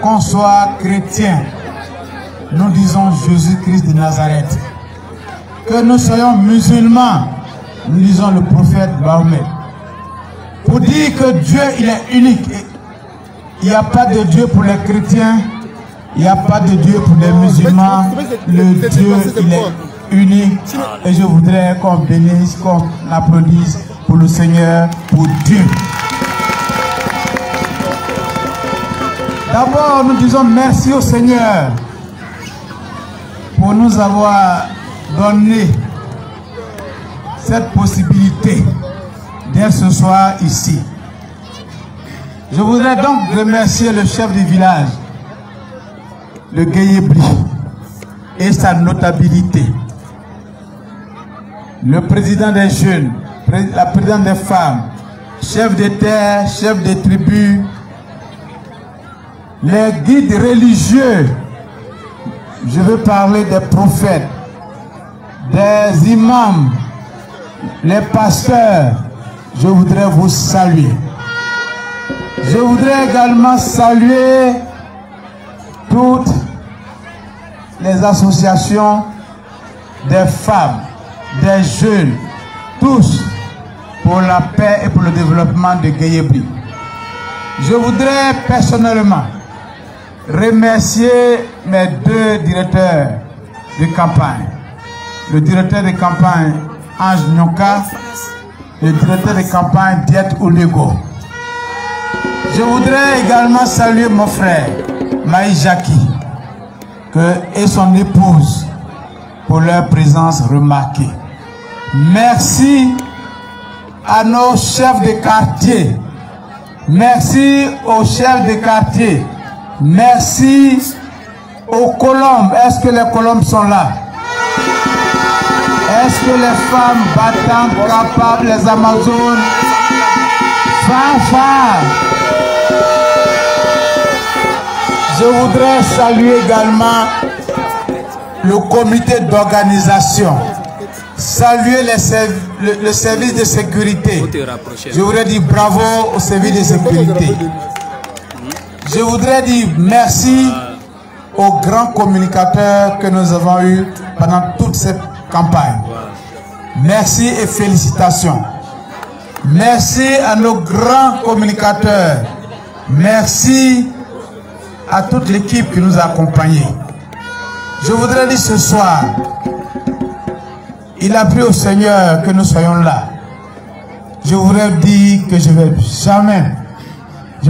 Qu'on soit chrétien, nous disons Jésus-Christ de Nazareth. Que nous soyons musulmans, nous disons le prophète Mahomet. Pour dire que Dieu, il est unique. Il n'y a pas de Dieu pour les chrétiens, il n'y a pas de Dieu pour les musulmans. Le Dieu, il est unique. Et je voudrais qu'on bénisse, qu'on applaudisse pour le Seigneur, pour Dieu. D'abord, nous disons merci au Seigneur pour nous avoir donné cette possibilité d'être ce soir ici. Je voudrais donc remercier le chef du village, le Guéyébli, et sa notabilité, le président des jeunes, la présidente des femmes, chef des terres, chef des tribus, les guides religieux, je veux parler des prophètes, des imams, les pasteurs, je voudrais vous saluer. Je voudrais également saluer toutes les associations des femmes, des jeunes, tous pour la paix et pour le développement de Guéyébli. Je voudrais personnellement remercier mes deux directeurs de campagne. Le directeur de campagne Ange Nyoka, le directeur de campagne Diet Oulego. Je voudrais également saluer mon frère Maï Jackie et son épouse pour leur présence remarquée. Merci à nos chefs de quartier. Merci aux chefs de quartier. Merci aux colombes. Est-ce que les colombes sont là? Est-ce que les femmes battantes, capables, les Amazones, fanfare? Je voudrais saluer également le comité d'organisation, saluer le service de sécurité. Je voudrais dire bravo au service de sécurité. Je voudrais dire merci aux grands communicateurs que nous avons eus pendant toute cette campagne. Merci et félicitations. Merci à nos grands communicateurs. Merci à toute l'équipe qui nous a accompagnés. Je voudrais dire ce soir, il a plu au Seigneur que nous soyons là. Je voudrais dire que je ne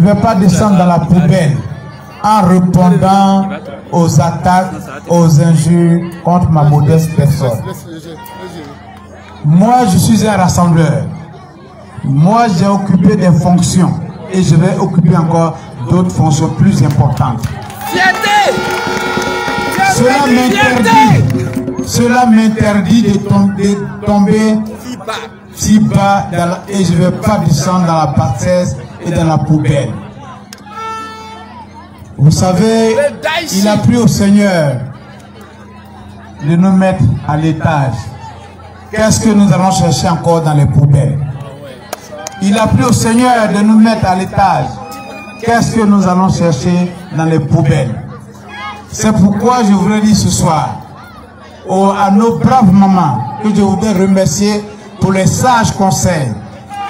vais pas descendre dans la poubelle en répondant aux attaques, aux injures contre ma modeste personne. Moi, je suis un rassembleur. Moi, j'ai occupé des fonctions et je vais occuper encore d'autres fonctions plus importantes. Cela m'interdit de tomber si bas et je ne vais pas descendre dans la bassesse et dans la poubelle. Vous savez, il a plu au Seigneur de nous mettre à l'étage. Qu'est-ce que nous allons chercher encore dans les poubelles? Il a plu au Seigneur de nous mettre à l'étage. Qu'est-ce que nous allons chercher dans les poubelles? C'est pourquoi je voudrais dire ce soir à nos braves mamans que je voudrais remercier pour les sages conseils.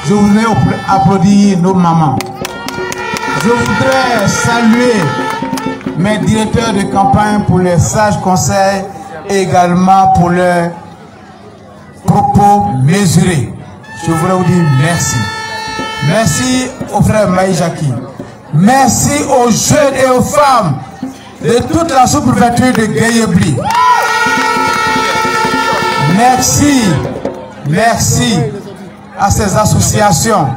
Je voudrais applaudir nos mamans. Je voudrais saluer mes directeurs de campagne pour les sages conseils et également pour leurs propos mesurés. Je voudrais vous dire merci. Merci au frère Maïjaki. Merci aux jeunes et aux femmes de toute la sous-préfecture de Guéyébli. Merci. Merci à ces associations.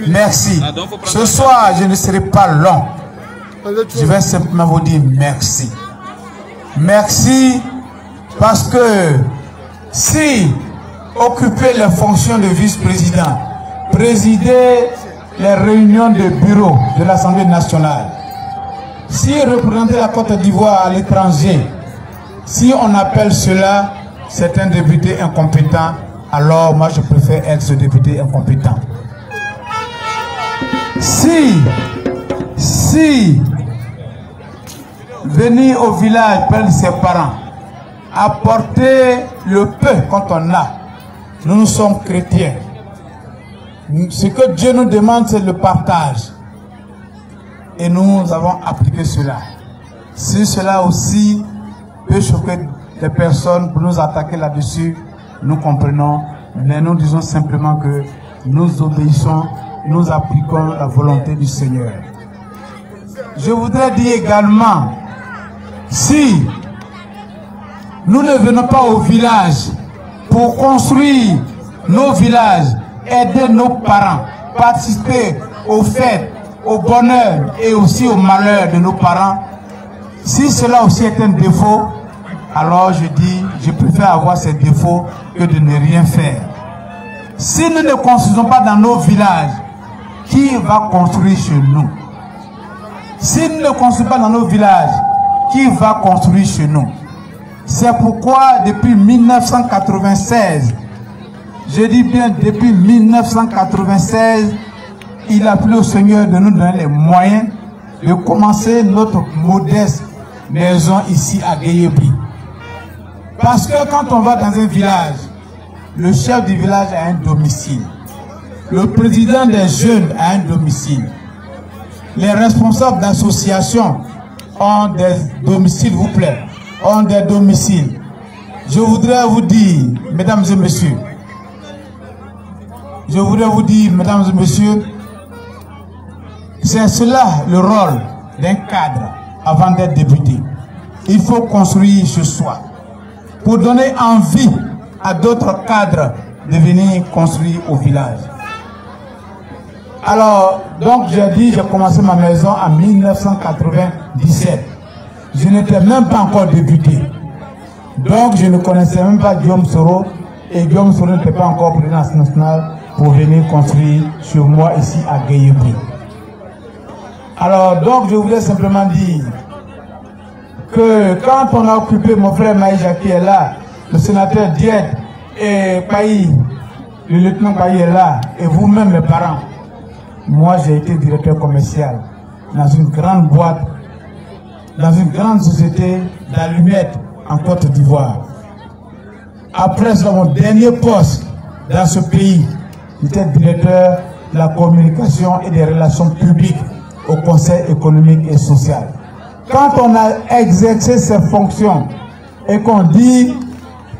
Merci. Ce soir, je ne serai pas long. Je vais simplement vous dire merci. Merci parce que si occuper les fonctions de vice-président, présider les réunions de bureau de l'Assemblée nationale, si représenter la Côte d'Ivoire à l'étranger, si on appelle cela c'est un député incompétent, alors moi je préfère être ce député incompétent. Si venir au village près de ses parents, apporter le peu quand on a, nous sommes chrétiens. Ce que Dieu nous demande, c'est le partage. Et nous avons appliqué cela. Si cela aussi peut choquer des personnes pour nous attaquer là-dessus, nous comprenons, mais nous disons simplement que nous obéissons, nous appliquons la volonté du Seigneur. Je voudrais dire également, si nous ne venons pas au village pour construire nos villages, aider nos parents, participer aux fêtes, au bonheur et aussi au malheur de nos parents, si cela aussi est un défaut, alors je dis, je préfère avoir ces défauts que de ne rien faire. Si nous ne construisons pas dans nos villages, qui va construire chez nous? Si nous ne construisons pas dans nos villages, qui va construire chez nous? C'est pourquoi depuis 1996, je dis bien depuis 1996, il a plu au Seigneur de nous donner les moyens de commencer notre modeste maison ici à Guéyébli. Parce que quand on va dans un village, le chef du village a un domicile. Le président des jeunes a un domicile. Les responsables d'associations ont des domiciles, s'il vous plaît, ont des domiciles. Je voudrais vous dire, mesdames et messieurs, c'est cela le rôle d'un cadre avant d'être député. Il faut construire ce soir pour donner envie à d'autres cadres de venir construire au village. Alors, donc j'ai dit, j'ai commencé ma maison en 1997. Je n'étais même pas encore député. Donc je ne connaissais même pas Guillaume Soro et Guillaume Soro n'était pas encore président national pour venir construire sur moi ici à Guéyébli. Alors, donc, je voulais simplement dire que quand on a occupé mon frère Maïja qui est là, le sénateur Diet et Paï, le lieutenant Paï est là, et vous-même, mes parents, moi, j'ai été directeur commercial dans une grande boîte, dans une grande société d'allumettes en Côte d'Ivoire. Après mon dernier poste dans ce pays, j'étais directeur de la communication et des relations publiques au Conseil économique et social. Quand on a exercé ces fonctions et qu'on dit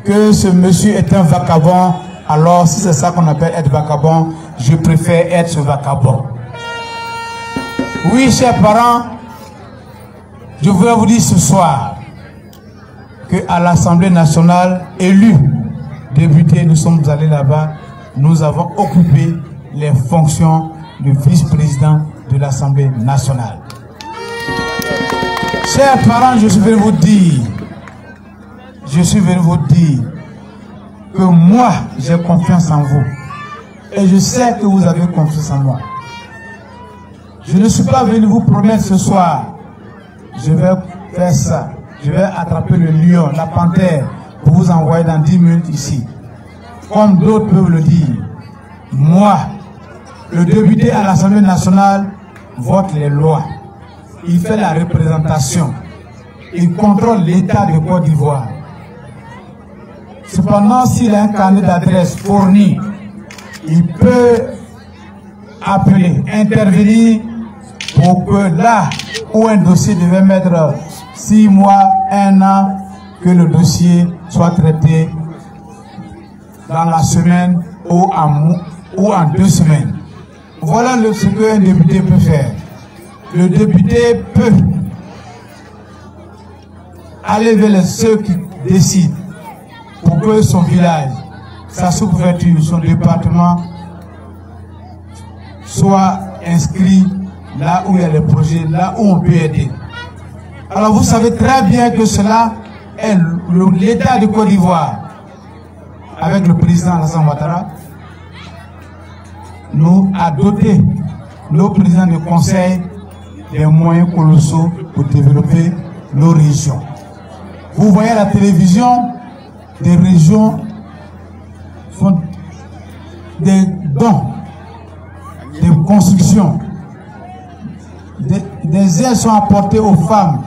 que ce monsieur est un vagabond, alors si c'est ça qu'on appelle être vagabond, je préfère être ce vagabond. Oui, chers parents, je voudrais vous dire ce soir qu'à l'Assemblée nationale, élus, députés, nous sommes allés là-bas, nous avons occupé les fonctions de vice-président de l'Assemblée nationale. Chers parents, je suis venu vous dire, que moi, j'ai confiance en vous. Et je sais que vous avez confiance en moi. Je ne suis pas venu vous promettre ce soir, je vais faire ça. Je vais attraper le lion, la panthère, pour vous envoyer dans 10 minutes ici. Comme d'autres peuvent le dire. Moi, le député à l'Assemblée nationale vote les lois. Il fait la représentation. Il contrôle l'État de Côte d'Ivoire. Cependant, s'il a un carnet d'adresse fourni, il peut appeler, intervenir pour que là où un dossier devait mettre 6 mois, 1 an, que le dossier soit traité dans la semaine ou en 2 semaines. Voilà ce qu'un député peut faire. Le député peut aller vers ceux qui décident pour que son village, sa sous-préfecture, son département soit inscrit là où il y a les projets, là où on peut aider. Alors vous savez très bien que cela est l'État de Côte d'Ivoire, avec le président Alassane Ouattara, nous a doté nos présidents de conseil des moyens colossaux pour développer nos régions. Vous voyez à la télévision, des régions font des dons, des constructions, des aides sont apportées aux femmes,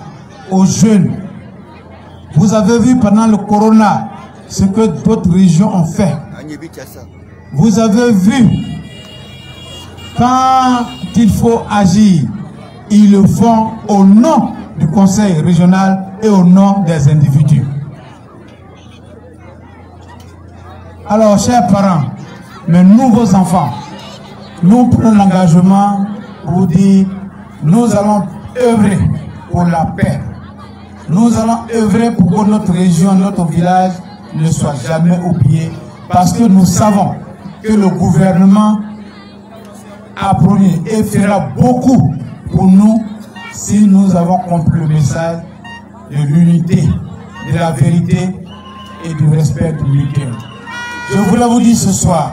aux jeunes. Vous avez vu pendant le corona ce que d'autres régions ont fait. Vous avez vu quand il faut agir, ils le font au nom du conseil régional et au nom des individus. Alors, chers parents, mes nouveaux enfants, nous prenons l'engagement pour dire, nous allons œuvrer pour la paix. Nous allons œuvrer pour que notre région, notre village ne soit jamais oublié, parce que nous savons que le gouvernement a promis et fera beaucoup pour nous si nous avons compris le message de l'unité, de la vérité et du respect de l'unité. Je voulais vous dire ce soir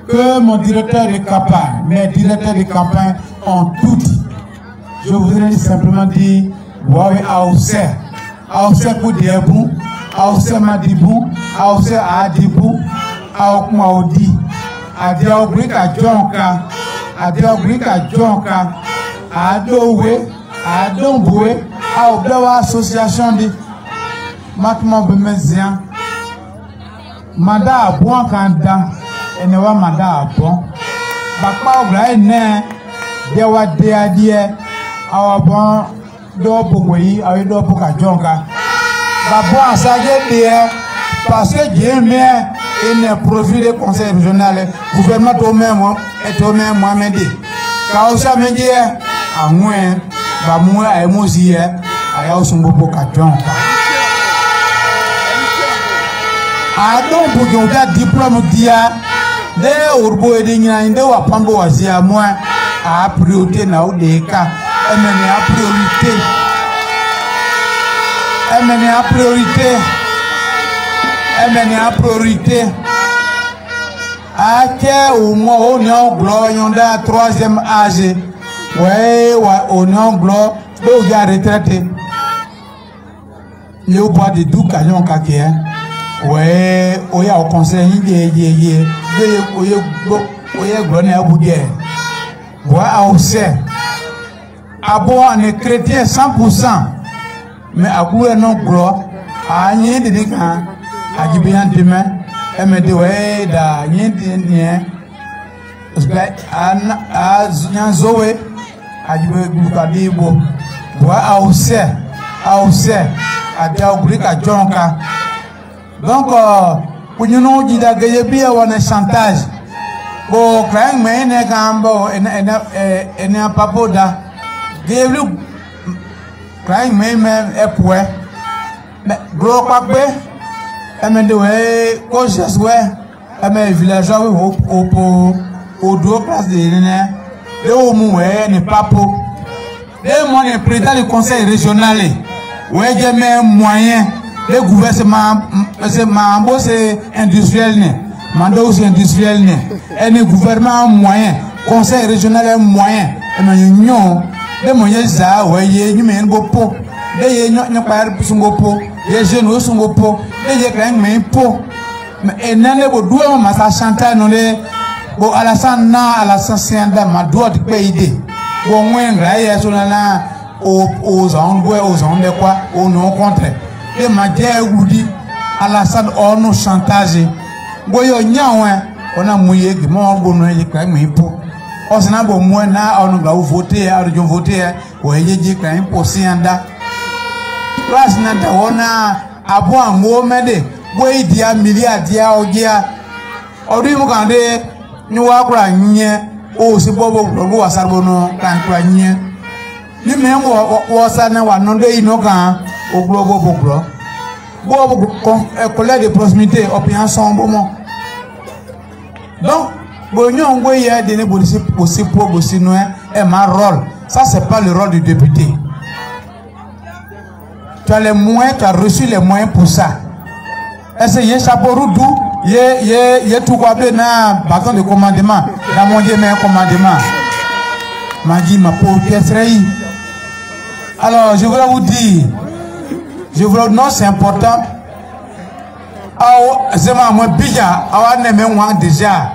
que mon directeur de campagne, mes directeurs de campagne ont tout dit. Je voudrais simplement dire, Waouh, Aoussé Koudébou, Aoussé Madibou, Aoussé Adibou, Aoukmaoudi, Adiaoubrika Djonka, Adiaoubrika Djonka, Adowe, Adomboué, Aoublawa Association de Matman Bemezian, Mada Abouan Kanda, et Newa Mada Abouan, Bakma Oublaé Né, Dewa Deadie, Awabon, Doboui, Aoudo Bokajonka, Babouan Sagé, parce que Dieu m'a et un profil de conseil régional, gouvernement au même et au même Mohamed. Quand ça me dit, à moins, va moins à émousser, à Yaousumbo Bokajonka. A donc pour qu'on ait diplôme dia de urbo et de de wa pambo wazia moi a priorité na odeka emene a priorité emene a priorité emene a priorité a que au moins on est en gloire on est à 3e âge ouais, au nom gloire, le gars retraité. Il y a pas de doux canons kaki, hein. Ouais, il y a au conseil, il y a gloné à vous dire. Voilà, on sait. Ah bon, on est chrétien 100%. Mais à vous, non gloire, à rien de dire, à qui bien demain, elle me dit, ouais, da, rien de rien. À Zoé, à qui bien bon. Voilà, on sait. À Diaoubrik à Jonka. Donc, pour nous dire que je bien on est chantage. Bon, quand même, on pas poda. Gave quand même est pour. Mais gros pape, elle me dit ouais, conscience ouais, elle me villageois au deux places de l'année. Le haut mouet n'est pas pour. Le moi le président du conseil régional. Ouais, j'ai mes moyens. Le gouvernement, c'est industriel, mandat aussi industriel, et le gouvernement moyen, conseil régional moyen, et l'union, les moyens, ça, ouais, il y a un beau pot, les gens pas son beau pot, les jeunes sont beau pot, les gens craignent mais pot, et n'en est pas doué, mais ça chante, non, les, bon, à la sensation d'un ma doigt de pays, bon, moins, graille, sur la, aux anglais, aux anglais, quoi, au non contraire. Et ma guerre vous dit à la salle on nous chantage. Boyo nyawe on a mouillé que mon bonheur est quand même pour. On s'en a beau moins na on va voter à région voter ou ayé quand même pour sianda. Place n'a on a abo un mot mede. Boy dia milliard dia ogia. Odi mu kande ni wa kura nye o se bobo lo wa sarbono kan kura nye. Ni me wo sa na wa no de ino kan au globo bogro bobo collègue de proximité opinion son moment donc bonyon ngoye a donné aussi pour aussi nous est ma rôle ça c'est pas le rôle du député tu as les moyens tu as reçu les moyens pour ça est-ce que chapeau roudou yé tout quoi na bâton de commandement dans mon dieu mais commandement m'a dit ma pauvre pièce. Alors je voudrais vous dire non, c'est important. C'est moi bija, awa ne me wan déjà.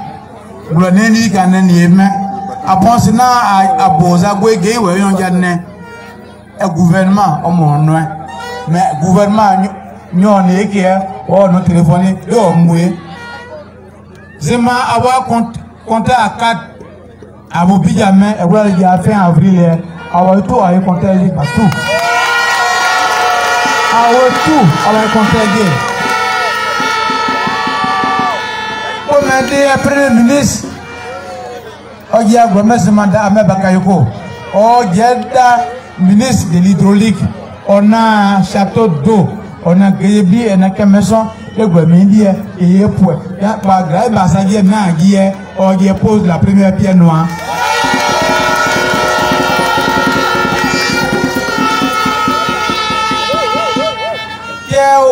Gloneni kanen yeme. Après na a boza gwege we yon jane. E gouvernement o mon no. Mais gouvernement nyon eke o no téléphone yo moué. Zema awa compter à 4 abo bija men e wala ya fin avril awa to ay compter partout. Tout à la contreguer. Comme a dit le Premier ministre, il y a un mandat à Bakayoko. Il y a un ministre de l'hydraulique. On a un château d'eau. On a Gébi et on a Kemeson. Le gouvernement est pour. Il y a pas grave, ça y est, on y pose la première pierre noire.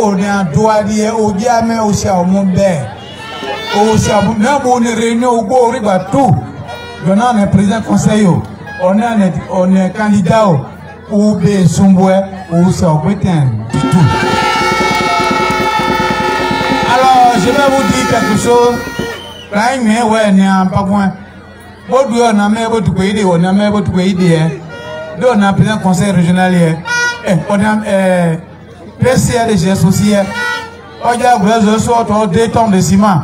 On a droit de au diamant aussi au monde. Aussi à une réunion au beau riba tout. On a un président conseil. On est candidat ou B. Sumboué ou c'est au Britain du tout. Alors je vais vous dire quelque chose. Là, il n'y a pas point. On a même votre pays, on a même votre pays. On a un président conseil régional. On a PCRG aussi. On a besoin de 2 tonnes de ciment.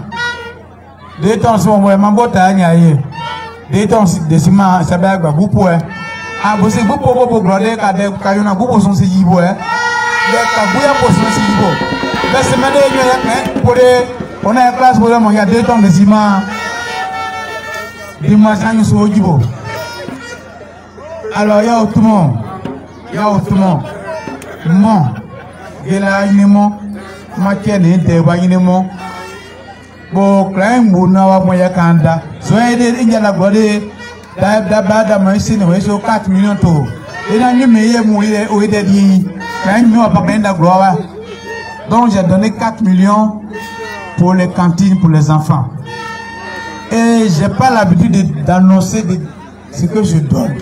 2 tonnes sont vraiment beaux. 2 tonnes de ciment, ça va être beaucoup. Ah, vous savez, vous pouvez vous garder quand il y a beaucoup de choses qui sont là. On a une classe pour il y a 2 tonnes de ciment. Alors, il y a tout le monde. Il y a tout le monde. Non. Il y a une matière d'intervention. Bon, quand on a Kanda, soyez des Indiens là-bas, d'abord, c'est 4 millions de euros. Et là, nous meillons où est dit, quand nous avons pas de gloire. Donc, j'ai donné 4 millions pour les cantines pour les enfants. Et je n'ai pas l'habitude d'annoncer ce que je donne.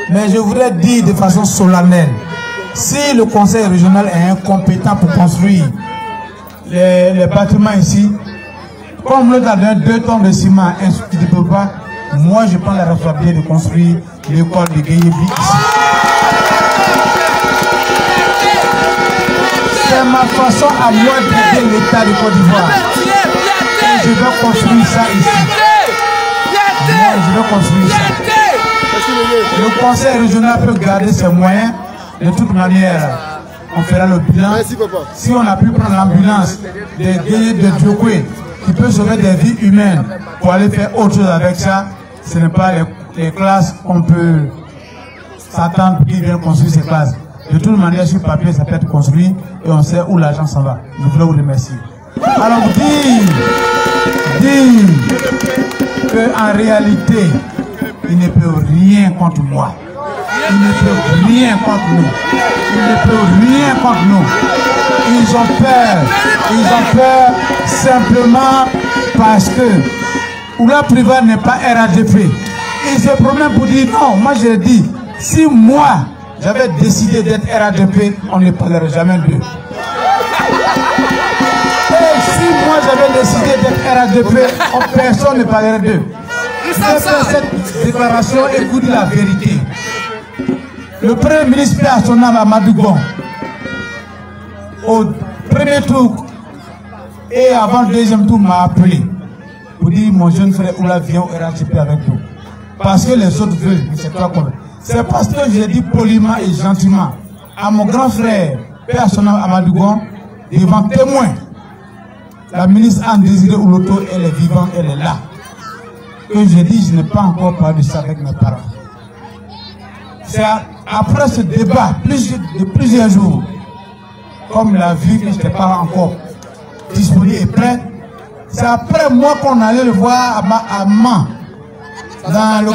Mais je voudrais dire de façon solennelle, si le conseil régional est incompétent pour construire les bâtiments ici, comme l'autre a donné 2 tonnes de ciment, il ne peut pas, moi je prends la responsabilité de construire l'école de Guéhébi ici. C'est ma façon à moi d'aider l'État de Côte d'Ivoire. Et je vais construire ça ici. Moi, je vais construire ça. Le conseil régional peut garder ses moyens. De toute manière, on fera le bilan. Si on a pu prendre l'ambulance de Guéhébi de Djokwe, qui peut sauver des vies humaines, pour aller faire autre chose avec ça, ce n'est pas les classes qu'on peut s'attendre pour qu'ils viennent construire ces classes. De toute manière, sur papier, ça peut être construit et on sait où l'argent s'en va. Je voulais vous remercier. Alors, dire qu'en réalité, il ne peut rien contre moi. Il ne peut rien contre nous. Il ne peut rien contre nous. Ils ont peur. Ils ont peur simplement parce que Oula Priva n'est pas RADP. Ils se promènent pour dire non. Moi, je dis, si moi, j'avais décidé d'être RADP, on ne parlerait jamais d'eux. Et si moi, j'avais décidé d'être RADP, personne ne parlerait d'eux. Je vais faire cette déclaration et vous dire la vérité. Le premier ministre Père son âme à Madougon, au premier tour et avant le deuxième tour, m'a appelé pour dire mon jeune frère Oula vient au RADP avec nous. Parce que les autres veulent, c'est toi comme. C'est parce que j'ai dit poliment et gentiment à mon grand frère Père son âme à Madougon, devant témoin, la ministre Anne Désiré Ouloto, elle est vivante, elle est là. Que j'ai dit, je n'ai pas encore parlé de ça avec mes parents. C'est après ce débat, de plusieurs jours, comme la vie que je n'étais pas encore disponible et prêt, c'est après moi qu'on allait le voir à Mans, dans le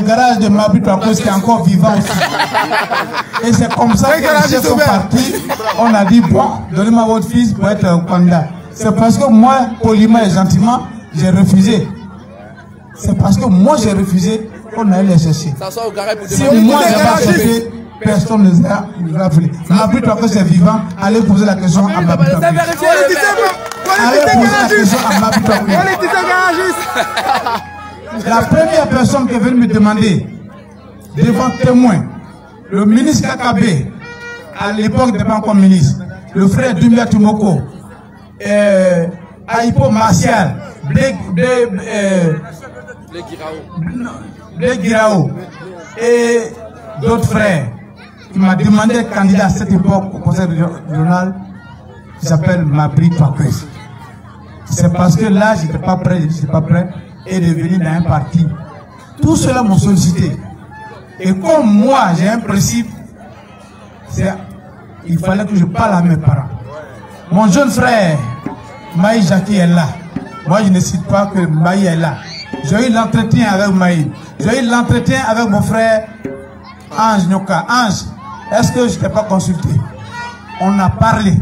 garage de Mabri Trakos qui est encore vivant aussi. Et c'est comme ça que les chefs sont partis. On a dit, bon, donnez-moi votre fils pour être un candidat. C'est parce que moi, poliment et gentiment, j'ai refusé. C'est parce que moi j'ai refusé qu'on allait les chercher. Si moi j'ai pas accepté, personne ne les a voulu. Mabri Trakos est vivant, allez poser la question à Mabri Trakos. Allez poser la question à Mabri Trakos. La première personne qui est venue me demander, devant témoin, le ministre Kakabé, à l'époque n'était pas encore ministre, le frère Doumbia Tumoko, Aïpo Martial, Blé Guirao et d'autres frères qui m'ont demandé d'être candidat à cette époque au conseil régional qui s'appelle Mabri Trakos. C'est parce que là, je n'étais pas prêt, et de venir dans un parti. Tout cela m'ont sollicité. Et comme moi, j'ai un principe, il fallait que je parle à mes parents. Mon jeune frère, Maï Jackie est là. Moi, je ne cite pas que Maï est là. J'ai eu l'entretien avec Maï. J'ai eu l'entretien avec mon frère Ange Nyoka. Ange, est-ce que je ne t'ai pas consulté? On a parlé.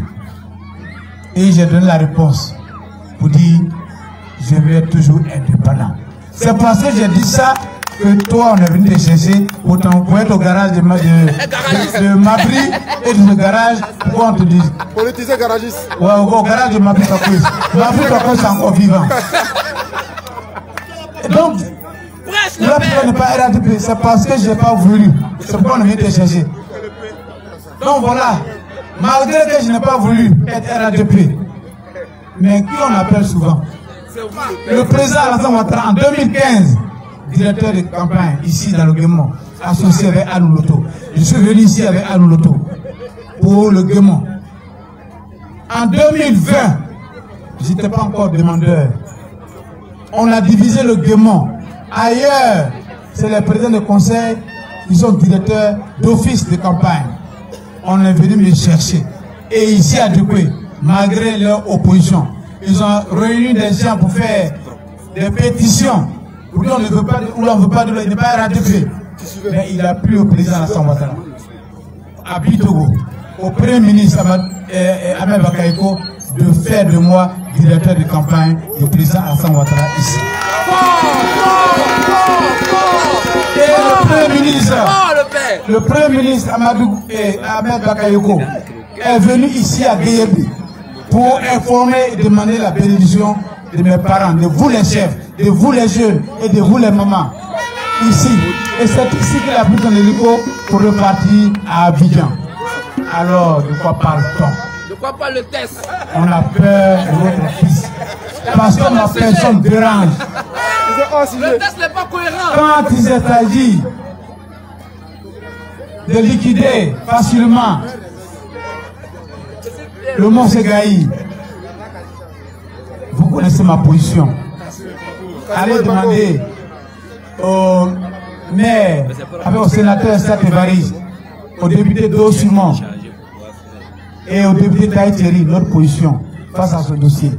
Et j'ai donné la réponse pour dire je vais être toujours indépendant. C'est parce que j'ai dit ça que toi, on est venu te chercher pour être au garage de Mabri et du garage, pourquoi on te dit? Politiser garagiste. Ouais, au garage de Mabri Trakos. Mabri Trakos est encore vivant. Et donc, là, tu n'est pas RADP, c'est parce que je n'ai pas voulu. C'est pourquoi on est venu te chercher. Donc voilà, malgré que je n'ai pas voulu être RADP, mais qui on appelle souvent? Le président Alassane Ouattara en 2015, directeur de campagne ici dans le Guémon, associé avec Alouloto. Je suis venu ici avec Alouloto pour le Guémon. En 2020, je n'étais pas encore demandeur. On a divisé le Guémon. Ailleurs, c'est les présidents de conseil qui sont directeurs d'office de campagne. On est venu me chercher. Et ici à Djokwe, malgré leur opposition, ils ont réuni des gens pour faire des pétitions. Pour dire on ne veut pas de, ou on ne veut pas de l'eau, il n'est pas RADP. Mais il a plu au président Alassane Ouattara, à Bitogo, au premier ministre Ahmed Bakayoko, de faire de moi directeur de campagne du président Alassane Ouattara ici. Et le premier ministre le Premier ministre Ahmed Bakayoko est venu ici à Guéyebi pour informer et demander la bénédiction de mes parents, de vous les chefs, de vous les jeunes et de vous les mamans. Ici. Et c'est ici qu'il a pris son hélico pour repartir à Abidjan. Alors, de quoi parle-t-on? De quoi parle le test? On a peur de votre fils. Parce que ma personne dérange. Le test n'est pas cohérent. Quand il s'agit de liquider facilement le mont Ségaï, vous connaissez ma position. Allez demander au maire, au sénateur Sate Evariste, au député d'Osumon et au député Taïteri notre position face à ce dossier.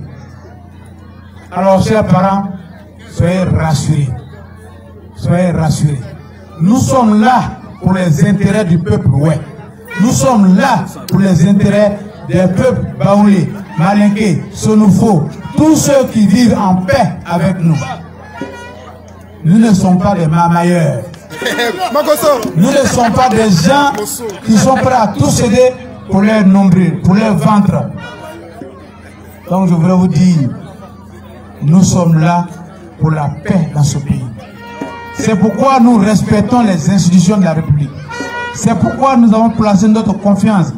Alors, chers parents, soyez rassurés. Soyez rassurés. Nous sommes là pour les intérêts du peuple, ouais. Nous sommes là pour les intérêts des peuples baoulés, malinqués, sonoufos, tous ceux qui vivent en paix avec nous. Nous ne sommes pas des mamailleurs. Nous ne sommes pas des gens qui sont prêts à tout céder pour leur nombril, pour leur ventre. Donc je voudrais vous dire, nous sommes là pour la paix dans ce pays. C'est pourquoi nous respectons les institutions de la République. C'est pourquoi nous avons placé notre confiance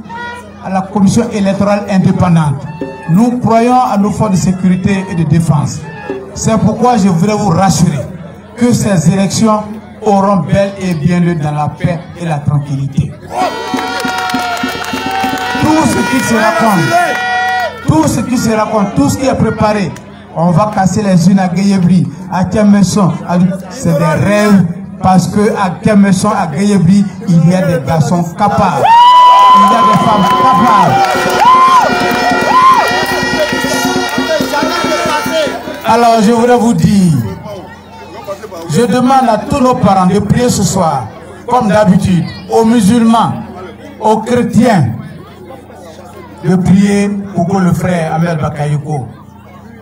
à la commission électorale indépendante. Nous croyons à nos forces de sécurité et de défense. C'est pourquoi je voudrais vous rassurer que ces élections auront bel et bien lieu dans la paix et la tranquillité. Tout ce qui se raconte, tout ce qui est préparé, on va casser les unes à Guéyebi, à Kemeson, c'est des rêves, parce que à Kemeson, à Guéyebi, il y a des garçons capables, il y a des femmes capables. Alors je voudrais vous dire, je demande à tous nos parents de prier ce soir, comme d'habitude, aux musulmans, aux chrétiens, de prier pour le frère Ahmed Bakayoko,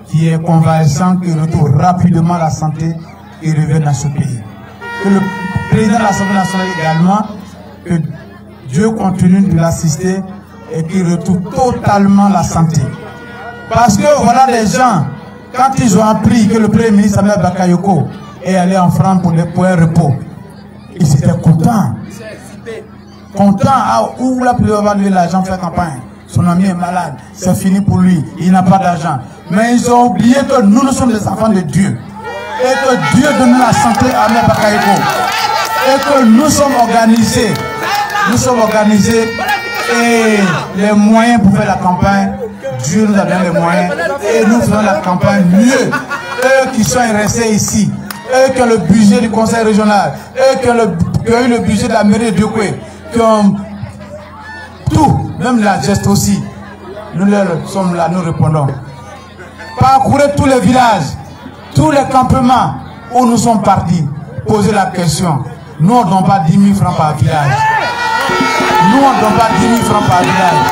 qui est convalescent, qui retrouve rapidement la santé et revienne dans ce pays. Que le président de l'Assemblée nationale également, que Dieu continue de l'assister et qu'il retrouve totalement la santé. Parce que voilà les gens, quand ils ont appris que le Premier ministre Ahmed Bakayoko est allé en France pour un repos, ils étaient contents. Contents, où la plus de l'argent fait campagne. Son ami est malade, c'est fini pour lui, il n'a pas d'argent. Mais ils ont oublié que nous sommes des enfants de Dieu. Et que Dieu donne la santé à Ahmed Bakayoko. Et que nous sommes organisés. Nous sommes organisés et les moyens pour faire la campagne, Dieu nous a donné les moyens. Et nous faisons la campagne mieux. Eux qui sont restés ici, eux qui ont le budget du conseil régional, eux qui ont eu le budget de la mairie de Diokwe, qui ont tout, même la geste aussi. Nous sommes là, nous répondons. Parcourez tous les villages, tous les campements où nous sommes partis, poser la question. Nous, on ne donne pas 10 000 francs par village. Nous, on ne donne pas 10 000 francs par village.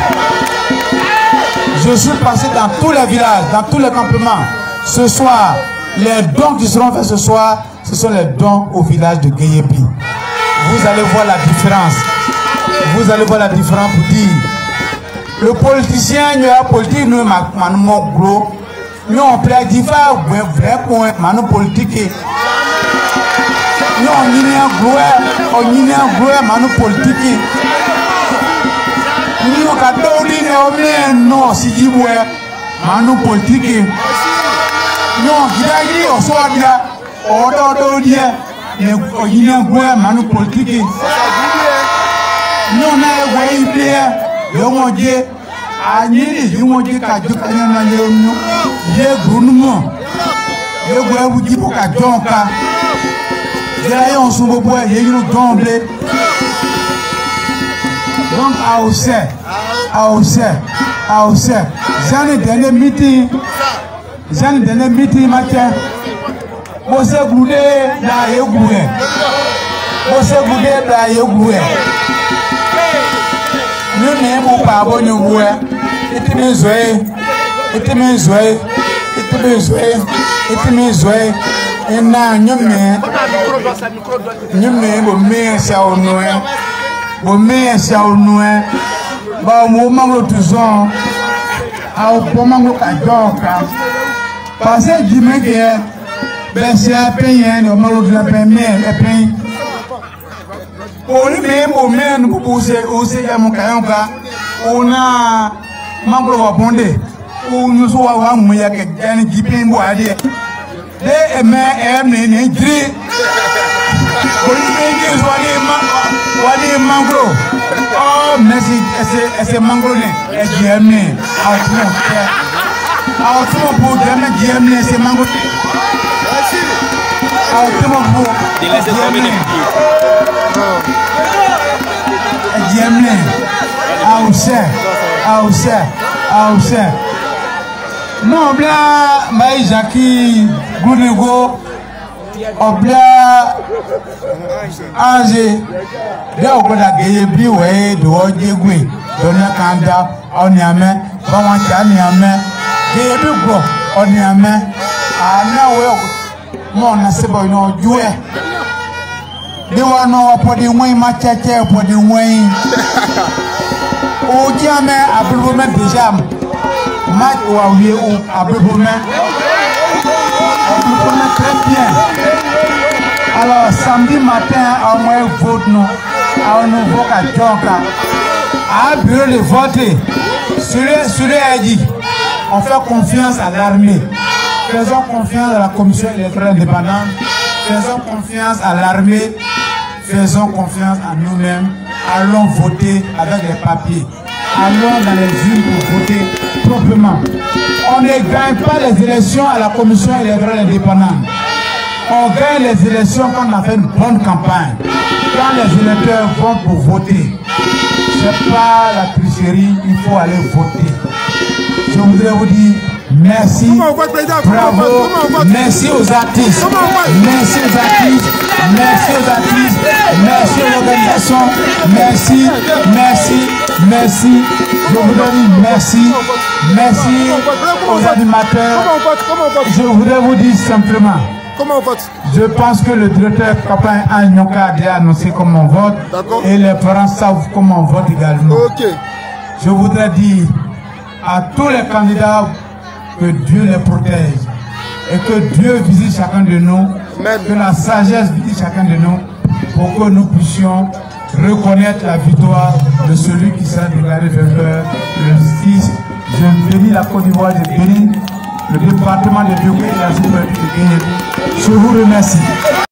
Je suis passé dans tous les villages, dans tous les campements. Ce soir, les dons qui seront faits ce soir, ce sont les dons au village de Guéyebi. Vous allez voir la différence. Vous allez voir la différence pour dire. Le politicien, il y a un politique, nous, nous, gros. Nous, on plaît d'y faire vrai point, nous, politique. Nous, on y est un gros, nous, politique. Nous, non, si tu veux, nous, politique. Non, on soit bien, on y est un gros, nous, politique. Nous, on est un gros, Anyini yumoji ka jukanya na yemu ye grunumo ye gwe bujibu ka jonka ye yon sumbo boy ye yinu domble donc a ose jani dernier meeting matin Mose goude na ye goué Mose goude na ye goué nous n'aimons pas bon nous et au meilleur Saounoué, au moment où tout ça, au moment où parce que Jimmy qui est, ben c'est un pays, au moment où la paix, et pays. Pour lui même, au moins, nous pouvons aussi à mon caillonca, on a membre de Bondé, où nous sommes à Mouya qui gagne Jimmy Boadi. Les mains ne gris. Wadi mangro. Oh, merci. C'est mangro ne. Et Diamne. Autrement pour Diamne, c'est mangro. Autrement pour Diamne. Aousse. Non, bla, Maï Jackie, Goudego, Obla, Angé, là où on a gagné, Bioué, Douodjegui, Dona Kanda, Onyame, Bawancha, Niame, Gayebou, Onyame, Anawe, Mona Sebo, no, Joué. They were no for the way, my church, for the way. Oh, Jamie, I blew me the jam. Mat ou Aouye ou Abouboumé très bien. Alors samedi matin, au moins vote nous, à nouveau qu'à Djonka, à bureau de voter. Sur les dit, on fait confiance à l'armée. Faisons confiance à la commission électorale indépendante. Faisons confiance à l'armée. Faisons confiance à nous-mêmes. Allons voter avec les papiers. Allons dans les urnes pour voter proprement. On ne gagne pas les élections à la commission électorale indépendante. On gagne les élections quand on a fait une bonne campagne. Quand les électeurs vont pour voter, ce n'est pas la tricherie, il faut aller voter. Je voudrais vous dire merci, bravo, merci aux artistes, merci aux artistes, merci aux artistes, merci aux organisations, merci, je vous donne merci aux animateurs. Je voudrais vous dire simplement, comment on vote? Je pense que le directeur Kapin Agnoka a déjà annoncé comment on vote et les parents savent comment on vote également. Je voudrais dire à tous les candidats que Dieu les protège et que Dieu visite chacun de nous, que la sagesse visite chacun de nous pour que nous puissions reconnaître la victoire de celui qui sera déclaré vainqueur le 6. Je bénis la Côte d'Ivoire, je bénis le département de Bioko et la République de Guinée. Je vous remercie.